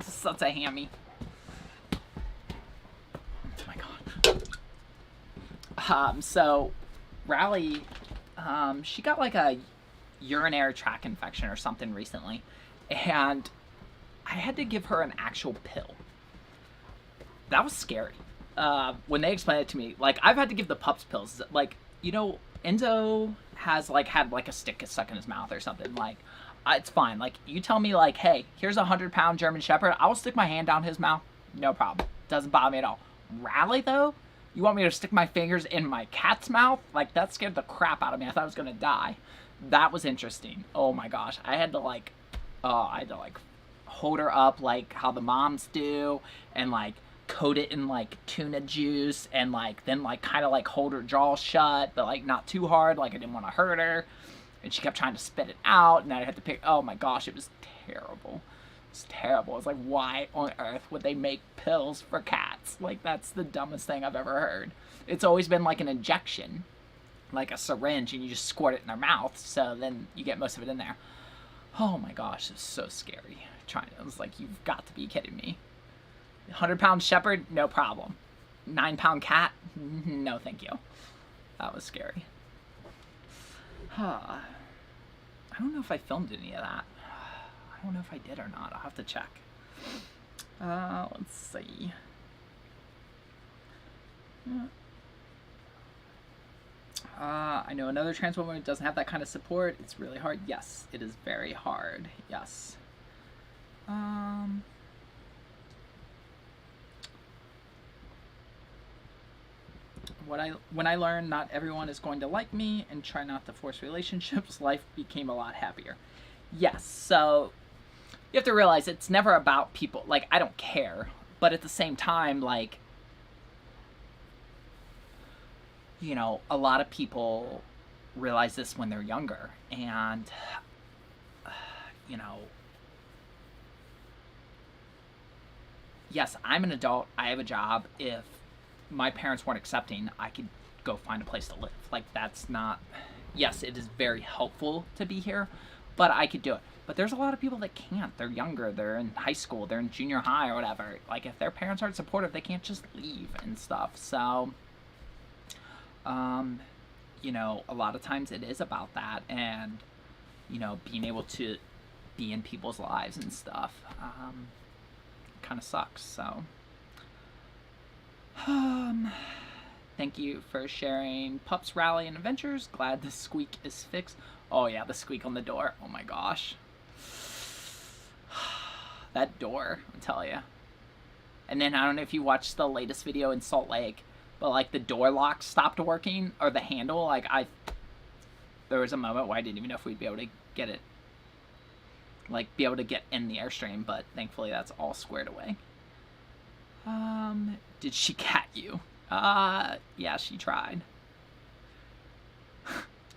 Such a hammy. Oh my god. So, Rally, she got like a urinary tract infection or something recently. And I had to give her an actual pill. That was scary. When they explained it to me, like, I've had to give the pups pills. Like, Enzo has, like, had, like, a stick stuck in his mouth or something. Like, it's fine. Like, you tell me, like, hey, here's a 100-pound German Shepherd. I will stick my hand down his mouth. No problem. Doesn't bother me at all. Rally, though? You want me to stick my fingers in my cat's mouth? Like, that scared the crap out of me. I thought I was going to die. That was interesting. Oh, my gosh. I had to, like, hold her up, like, how the moms do. And, like, coat it in, like, tuna juice, and, like, then, like, kind of, like, hold her jaw shut, but, like, not too hard, like, I didn't want to hurt her, and she kept trying to spit it out, and I had to pick, oh my gosh, it was terrible. It's terrible. It's like, why on earth would they make pills for cats? Like, that's the dumbest thing I've ever heard. It's always been, like, an injection, like a syringe, and you just squirt it in their mouth, so then you get most of it in there. Oh my gosh, it's so scary. It was like, you've got to be kidding me. 100-pound shepherd, no problem. 9-pound cat, no thank you. That was scary. I don't know if I filmed any of that. I don't know if I did or not. I'll have to check. Let's see. I know another trans woman who doesn't have that kind of support. It's really hard. Yes, it is very hard. Yes. When I learned not everyone is going to like me and try not to force relationships, life became a lot happier. Yes, so you have to realize it's never about people. Like, I don't care, but at the same time, like, you know, a lot of people realize this when they're younger, and you know, yes, I'm an adult, I have a job. If my parents weren't accepting, I could go find a place to live. Like, that's not, yes, it is very helpful to be here, but I could do it. But there's a lot of people that can't. They're younger, they're in high school, they're in junior high or whatever. Like, if their parents aren't supportive, they can't just leave and stuff. So, you know, a lot of times it is about that, and, you know, being able to be in people's lives and stuff. Kind of sucks. So, thank you for sharing Pups Rally and Adventures. Glad the squeak is fixed. Oh yeah, the squeak on the door. Oh my gosh. That door, I'm telling you. And then I don't know if you watched the latest video in Salt Lake, but like the door lock stopped working, or the handle. Like, there was a moment where I didn't even know if we'd be able to get it, like, be able to get in the Airstream, but thankfully that's all squared away. Did she cat you? Yeah, she tried.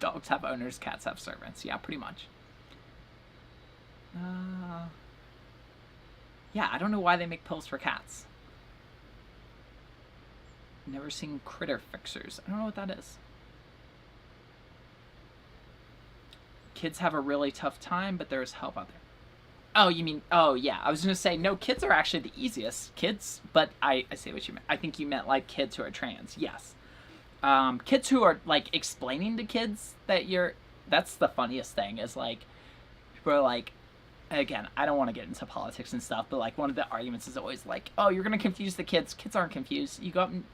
Dogs have owners, cats have servants. Yeah, pretty much. Yeah, I don't know why they make pills for cats. Never seen Critter Fixers. I don't know what that is. Kids have a really tough time, but there's help out there. Oh, you mean, oh yeah, I was gonna say, no, kids are actually the easiest. Kids, but I see what you meant. I think you meant like kids who are trans, yes. Kids who are like explaining to kids that that's the funniest thing, is like, people are like, again, I don't want to get into politics and stuff, but like one of the arguments is always like, oh, you're gonna confuse the kids. Kids aren't confused. You go up and,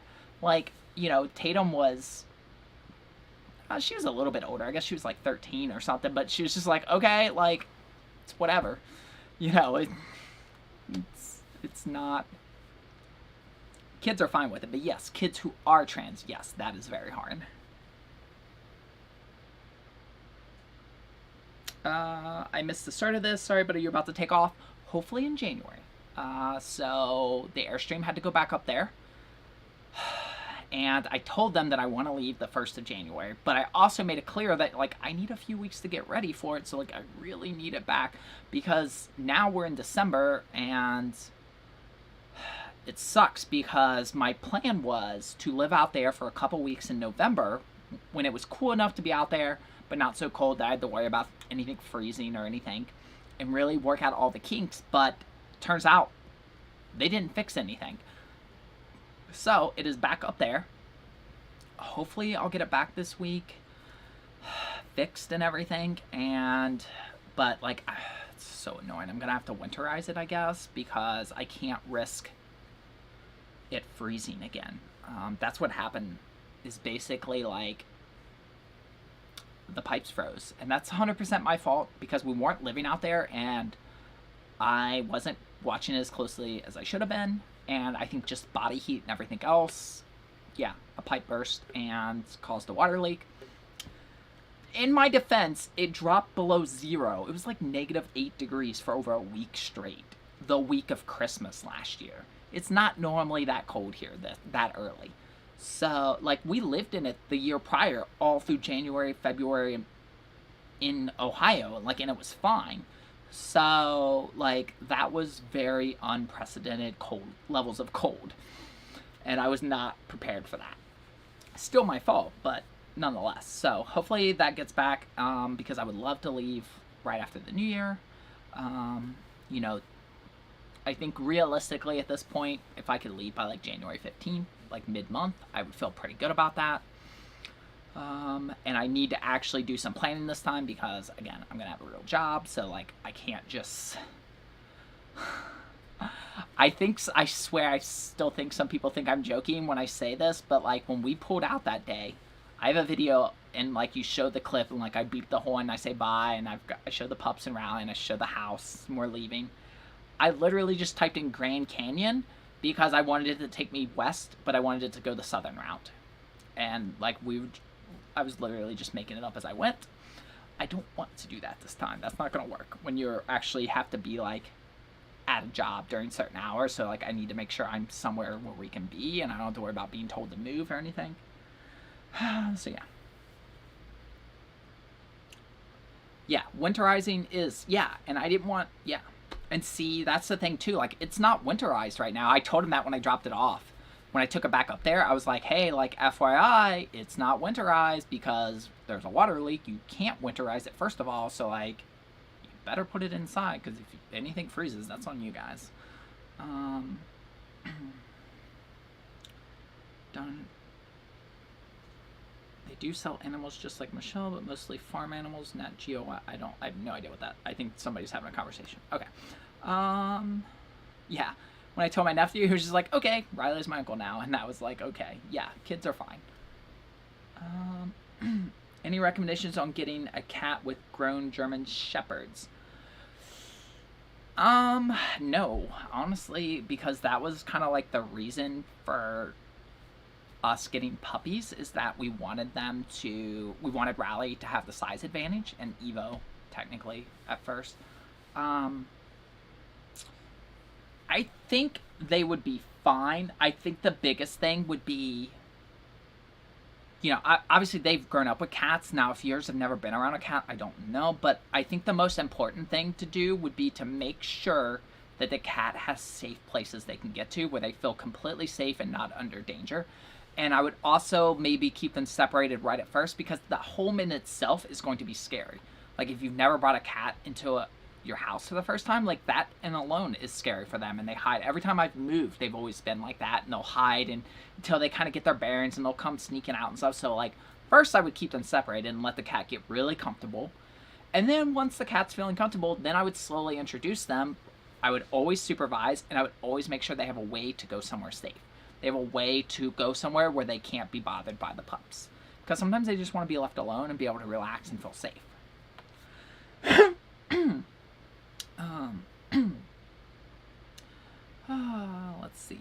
like, you know, Tatum was, she was a little bit older. I guess she was like 13 or something, but she was just like, okay, like, it's whatever. You know, it's not, kids are fine with it, but yes, kids who are trans, yes, that is very hard. I missed the start of this, sorry, but are you about to take off? Hopefully in January. So the Airstream had to go back up there. And I told them that I want to leave the 1st of January, but I also made it clear that, like, I need a few weeks to get ready for it, so, like, I really need it back, because now we're in December, and it sucks, because my plan was to live out there for a couple weeks in November, when it was cool enough to be out there, but not so cold that I had to worry about anything freezing or anything, and really work out all the kinks, but turns out they didn't fix anything. So, it is back up there. Hopefully, I'll get it back this week, fixed and everything, but, like, it's so annoying. I'm gonna have to winterize it, I guess, because I can't risk it freezing again. That's what happened, is basically, like, the pipes froze, and that's 100% my fault, because we weren't living out there, and I wasn't watching it as closely as I should have been. And I think just body heat and everything else, yeah, a pipe burst and caused a water leak. In my defense, it dropped below 0. It was like -8 degrees for over a week straight, the week of Christmas last year. It's not normally that cold here that early. So, like, we lived in it the year prior, all through January, February in Ohio, and it was fine. So, like, that was very unprecedented cold levels of cold, and I was not prepared for that. Still my fault, but nonetheless. So hopefully that gets back, because I would love to leave right after the new year. You know, I think realistically at this point, if I could leave by like January 15th, like mid-month, I would feel pretty good about that. And I need to actually do some planning this time, because again, I'm gonna have a real job, so like I can't just I swear I still think some people think I'm joking when I say this, but like when we pulled out that day, I have a video, and like you show the clip, and like I beep the horn and I say bye, and I show the pups and Rally, and I show the house and we're leaving. I literally just typed in Grand Canyon because I wanted it to take me west, but I wanted it to go the southern route. And like I was literally just making it up as I went. I don't want to do that this time. That's not gonna work when you actually have to be like at a job during certain hours. So like I need to make sure I'm somewhere where we can be, and I don't have to worry about being told to move or anything. So yeah. Yeah, winterizing is, yeah, and I didn't want, yeah. And see, that's the thing too, like, it's not winterized right now. I told him that when I dropped it off. When I took it back up there, I was like, hey, like, FYI, it's not winterized because there's a water leak. You can't winterize it, first of all, so, like, you better put it inside, because if anything freezes, that's on you guys. Done. They do sell animals just like Michelle, but mostly farm animals, not Geo. I have no idea what that. I think somebody's having a conversation. Okay. Yeah. When I told my nephew, he was just like, okay, Riley's my uncle now. And that was like, okay, yeah, kids are fine. Any recommendations on getting a cat with grown German Shepherds? No, honestly, because that was kind of like the reason for us getting puppies, is that we wanted Riley to have the size advantage, and Evo technically at first. I think they would be fine. I think the biggest thing would be, you know, obviously they've grown up with cats. Now, if yours have never been around a cat, I don't know, but I think the most important thing to do would be to make sure that the cat has safe places they can get to where they feel completely safe and not under danger. And I would also maybe keep them separated right at first, because the home in itself is going to be scary. Like, if you've never brought a cat into your house for the first time, like, that and alone is scary for them, and they hide. Every time I've moved, they've always been like that, and they'll hide until they kind of get their bearings, and they'll come sneaking out and stuff. So, like, first I would keep them separated and let the cat get really comfortable. And then once the cat's feeling comfortable, then I would slowly introduce them. I would always supervise, and I would always make sure they have a way to go somewhere safe. They have a way to go somewhere where they can't be bothered by the pups. Because sometimes they just want to be left alone and be able to relax and feel safe. Let's see.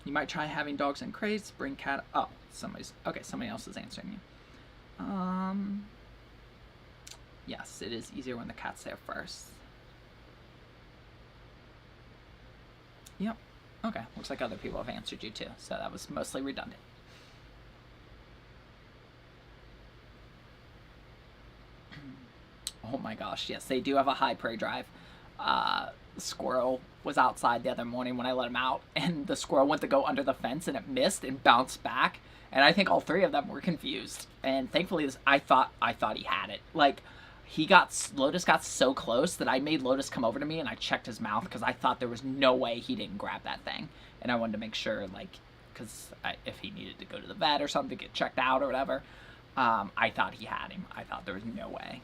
You might try having dogs in crates, bring cat... Oh, somebody else is answering you. Yes, it is easier when the cat's there first. Yep. Okay, looks like other people have answered you too, so that was mostly redundant. Oh my gosh, yes, they do have a high prey drive. Squirrel was outside the other morning when I let him out, and the squirrel went to go under the fence, and it missed and bounced back, and I think all three of them were confused. And thankfully, I thought he had it. Like, Lotus got so close that I made Lotus come over to me, and I checked his mouth because I thought there was no way he didn't grab that thing. And I wanted to make sure, like, because if he needed to go to the vet or something to get checked out or whatever, I thought he had him. I thought there was no way.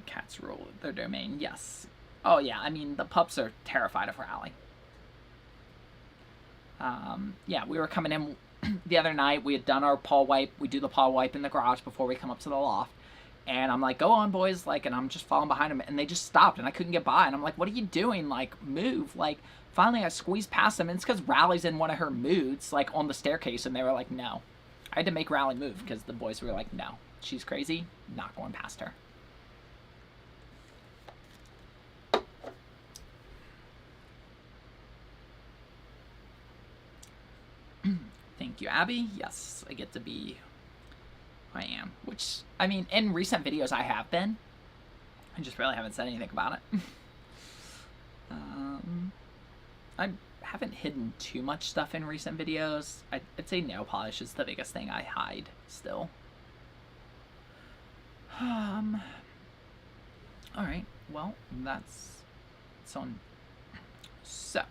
Cats rule their domain, yes. Oh yeah, I mean, the pups are terrified of Rally. Yeah, we were coming in the other night. We had done our paw wipe. We do the paw wipe in the garage before we come up to the loft. And I'm like, go on, boys. Like, and I'm just following behind them. And they just stopped, and I couldn't get by. And I'm like, what are you doing? Like, move. Like, finally I squeezed past them. And it's because Rally's in one of her moods, like, on the staircase. And they were like, no. I had to make Rally move because the boys were like, no. She's crazy. Not going past her. Thank you, Abby. Yes, I get to be who I am. Which, I mean, in recent videos I have been. I just really haven't said anything about it. I haven't hidden too much stuff in recent videos. I'd say nail polish is the biggest thing I hide still. Alright, well, that's on. So,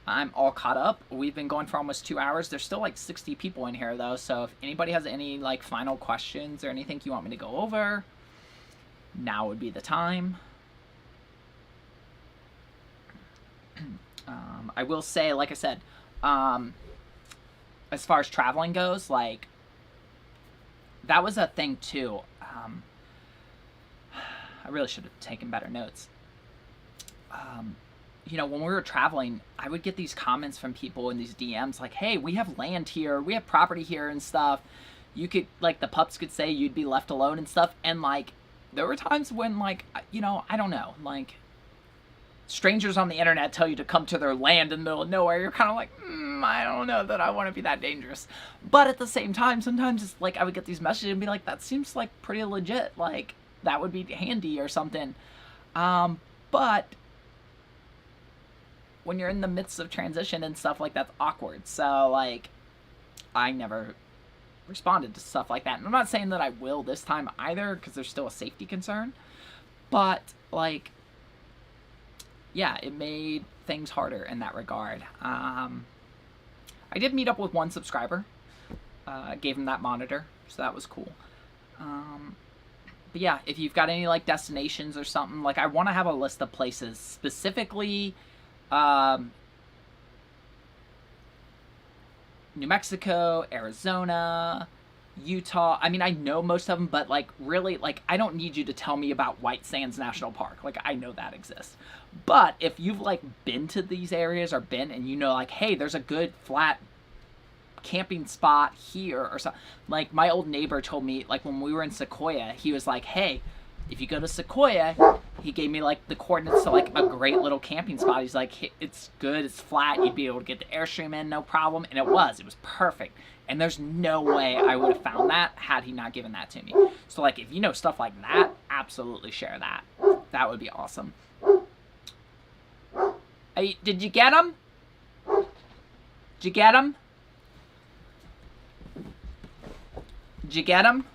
I'm all caught up. We've been going for almost 2 hours. There's still like 60 people in here though, so if anybody has any like final questions or anything you want me to go over, now would be the time. I will say, like I said, as far as traveling goes, like, that was a thing too. I really should have taken better notes. You know, when we were traveling, I would get these comments from people in these DMs like, hey, we have land here, we have property here and stuff. You could, like, the pups could say you'd be left alone and stuff. And, like, there were times when, like, you know, I don't know, like, strangers on the internet tell you to come to their land in the middle of nowhere, you're kind of like, I don't know that I want to be that dangerous. But at the same time, sometimes it's like I would get these messages and be like, that seems like pretty legit. Like, that would be handy or something. But when you're in the midst of transition and stuff like that's awkward. So, like, I never responded to stuff like that. And I'm not saying that I will this time either, because there's still a safety concern. But, like, yeah, it made things harder in that regard. I did meet up with one subscriber. Gave him that monitor, so that was cool. But yeah, if you've got any, like, destinations or something, like, I want to have a list of places, specifically New Mexico, Arizona, Utah. I mean, I know most of them, but, like, really, like, I don't need you to tell me about White Sands National Park. Like, I know that exists. But if you've, like, been to these areas or been and you know, like, hey, there's a good flat camping spot here or something. Like, my old neighbor told me, like, when we were in Sequoia, he was like, hey, if you go to Sequoia, he gave me, like, the coordinates to, like, a great little camping spot. He's like, it's good, it's flat, you'd be able to get the Airstream in, no problem. And it was perfect. And there's no way I would have found that had he not given that to me. So, like, if you know stuff like that, absolutely share that. That would be awesome. Hey, did you get him? Did you get him? Did you get him?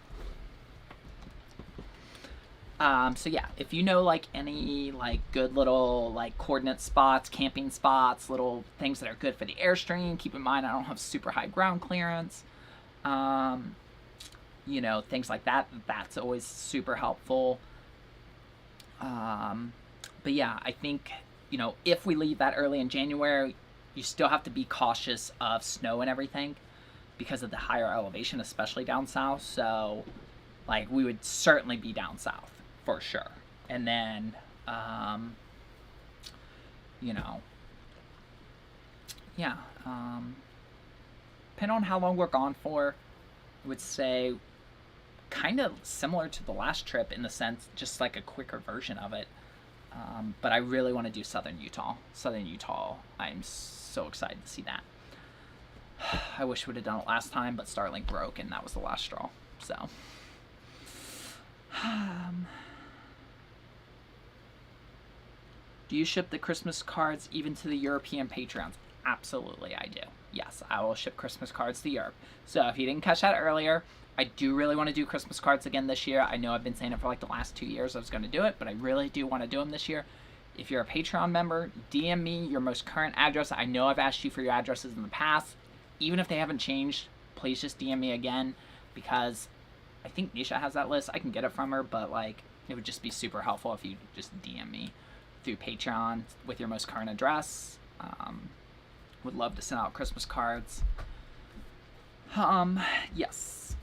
So yeah, if you know, like, any, like, good little, like, coordinate spots, camping spots, little things that are good for the Airstream, keep in mind I don't have super high ground clearance, you know, things like that, that's always super helpful. But yeah, I think, you know, if we leave that early in January, you still have to be cautious of snow and everything because of the higher elevation, especially down south. So, like, we would certainly be down south for sure. And then, you know, yeah, depending on how long we're gone for, I would say kind of similar to the last trip in the sense, just like a quicker version of it. But I really want to do Southern Utah. Southern Utah, I'm so excited to see that. I wish we would have done it last time, but Starlink broke and that was the last straw. So, do you ship the Christmas cards even to the European Patreons? Absolutely, I do. Yes, I will ship Christmas cards to Europe. So if you didn't catch that earlier, I do really want to do Christmas cards again this year. I know I've been saying it for like the last 2 years I was going to do it, but I really do want to do them this year. If you're a Patreon member, DM me your most current address. I know I've asked you for your addresses in the past. Even if they haven't changed, please just DM me again, because I think Nisha has that list. I can get it from her, but, like, it would just be super helpful if you just DM me through Patreon with your most current address. Would love to send out Christmas cards. Yes.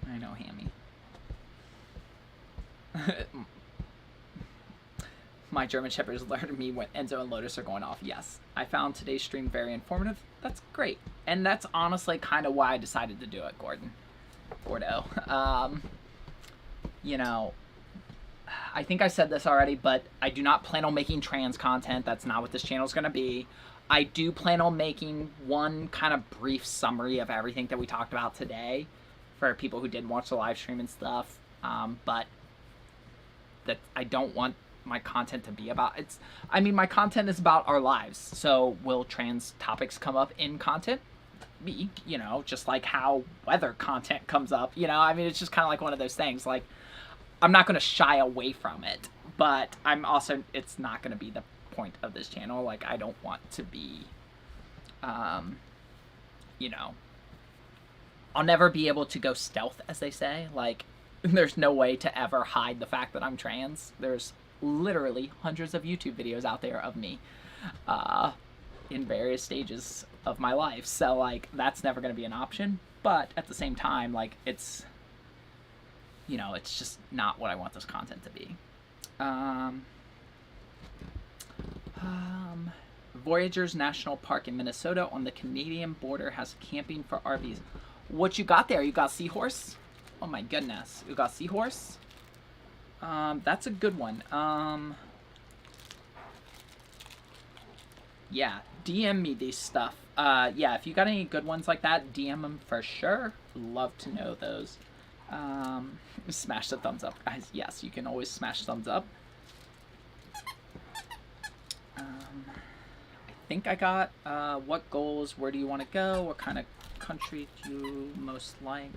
I know, Hammy. My German Shepherds learned me when Enzo and Lotus are going off. Yes, I found today's stream very informative. That's great. And that's honestly kind of why I decided to do it, Gordo. You know, I think I said this already, but I do not plan on making trans content. That's not what this channel is going to be. I do plan on making one kind of brief summary of everything that we talked about today for people who didn't watch the live stream and stuff. But that I don't want my content to be about. My content is about our lives. So will trans topics come up in content? You know, just like how weather content comes up, you know? I mean, it's just kind of like one of those things. Like, I'm not going to shy away from it, but it's not going to be the point of this channel. Like, I don't want to be, you know, I'll never be able to go stealth, as they say. Like, there's no way to ever hide the fact that I'm trans. There's literally hundreds of YouTube videos out there of me, in various stages of my life. So, like, that's never going to be an option. But at the same time, like, it's, you know, it's just not what I want this content to be. Voyageurs National Park in Minnesota on the Canadian border has camping for RVs. What you got there? You got seahorse? Oh my goodness. You got seahorse? That's a good one. Yeah, DM me these stuff. Yeah, if you got any good ones like that, DM them for sure. Love to know those. Smash the thumbs up, guys. Yes, you can always smash thumbs up. I think I got, what goals, where do you want to go? What kind of country do you most like?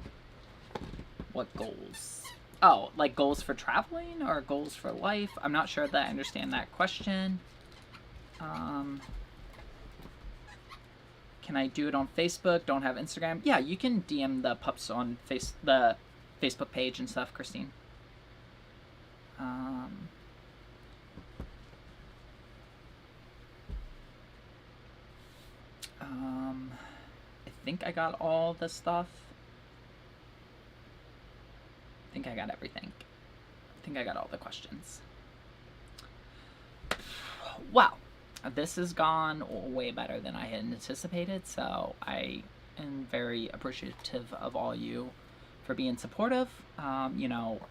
What goals? Oh, like goals for traveling or goals for life? I'm not sure that I understand that question. Can I do it on Facebook? Don't have Instagram? Yeah, you can DM the pups on the Facebook page and stuff, Christine. I think I got all the stuff. I think I got everything. I think I got all the questions. Wow. This has gone way better than I had anticipated, so I am very appreciative of all you for being supportive. You know,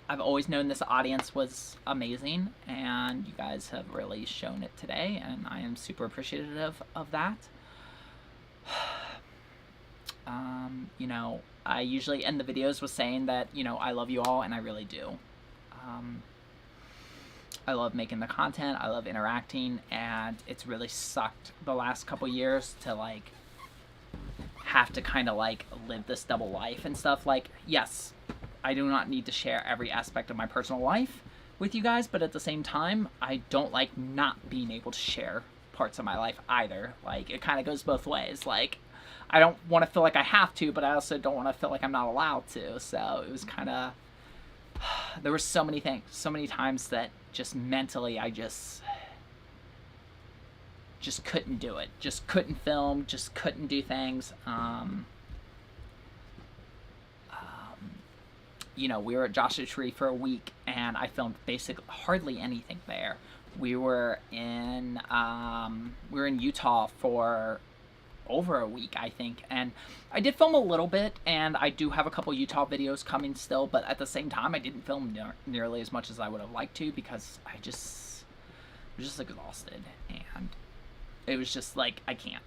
I've always known this audience was amazing, and you guys have really shown it today, and I am super appreciative of that. You know, I usually end the videos with saying that, you know, I love you all, and I really do. I love making the content, I love interacting, and it's really sucked the last couple years to, like, have to kind of, like, live this double life and stuff. Like, yes, I do not need to share every aspect of my personal life with you guys, but at the same time, I don't like not being able to share parts of my life either. Like, it kind of goes both ways. Like, I don't want to feel like I have to, but I also don't want to feel like I'm not allowed to. So it was kind of, there were so many things, so many times that just mentally I just couldn't do it. Just couldn't film, just couldn't do things. You know, we were at Joshua Tree for a week, and I filmed basically hardly anything there. We were in Utah for over a week, I think, and I did film a little bit, and I do have a couple Utah videos coming still, but at the same time, I didn't film nearly as much as I would have liked to, because I was just exhausted, and it was just like, I can't,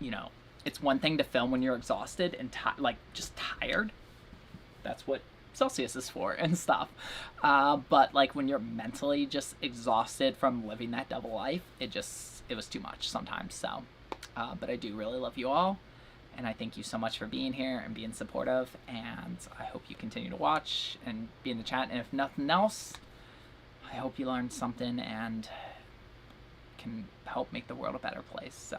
you know. It's one thing to film when you're exhausted and like just tired. That's what Celsius is for and stuff. But like when you're mentally just exhausted from living that double life, it was too much sometimes. So, but I do really love you all, and I thank you so much for being here and being supportive, and I hope you continue to watch and be in the chat. And if nothing else, I hope you learned something and can help make the world a better place. So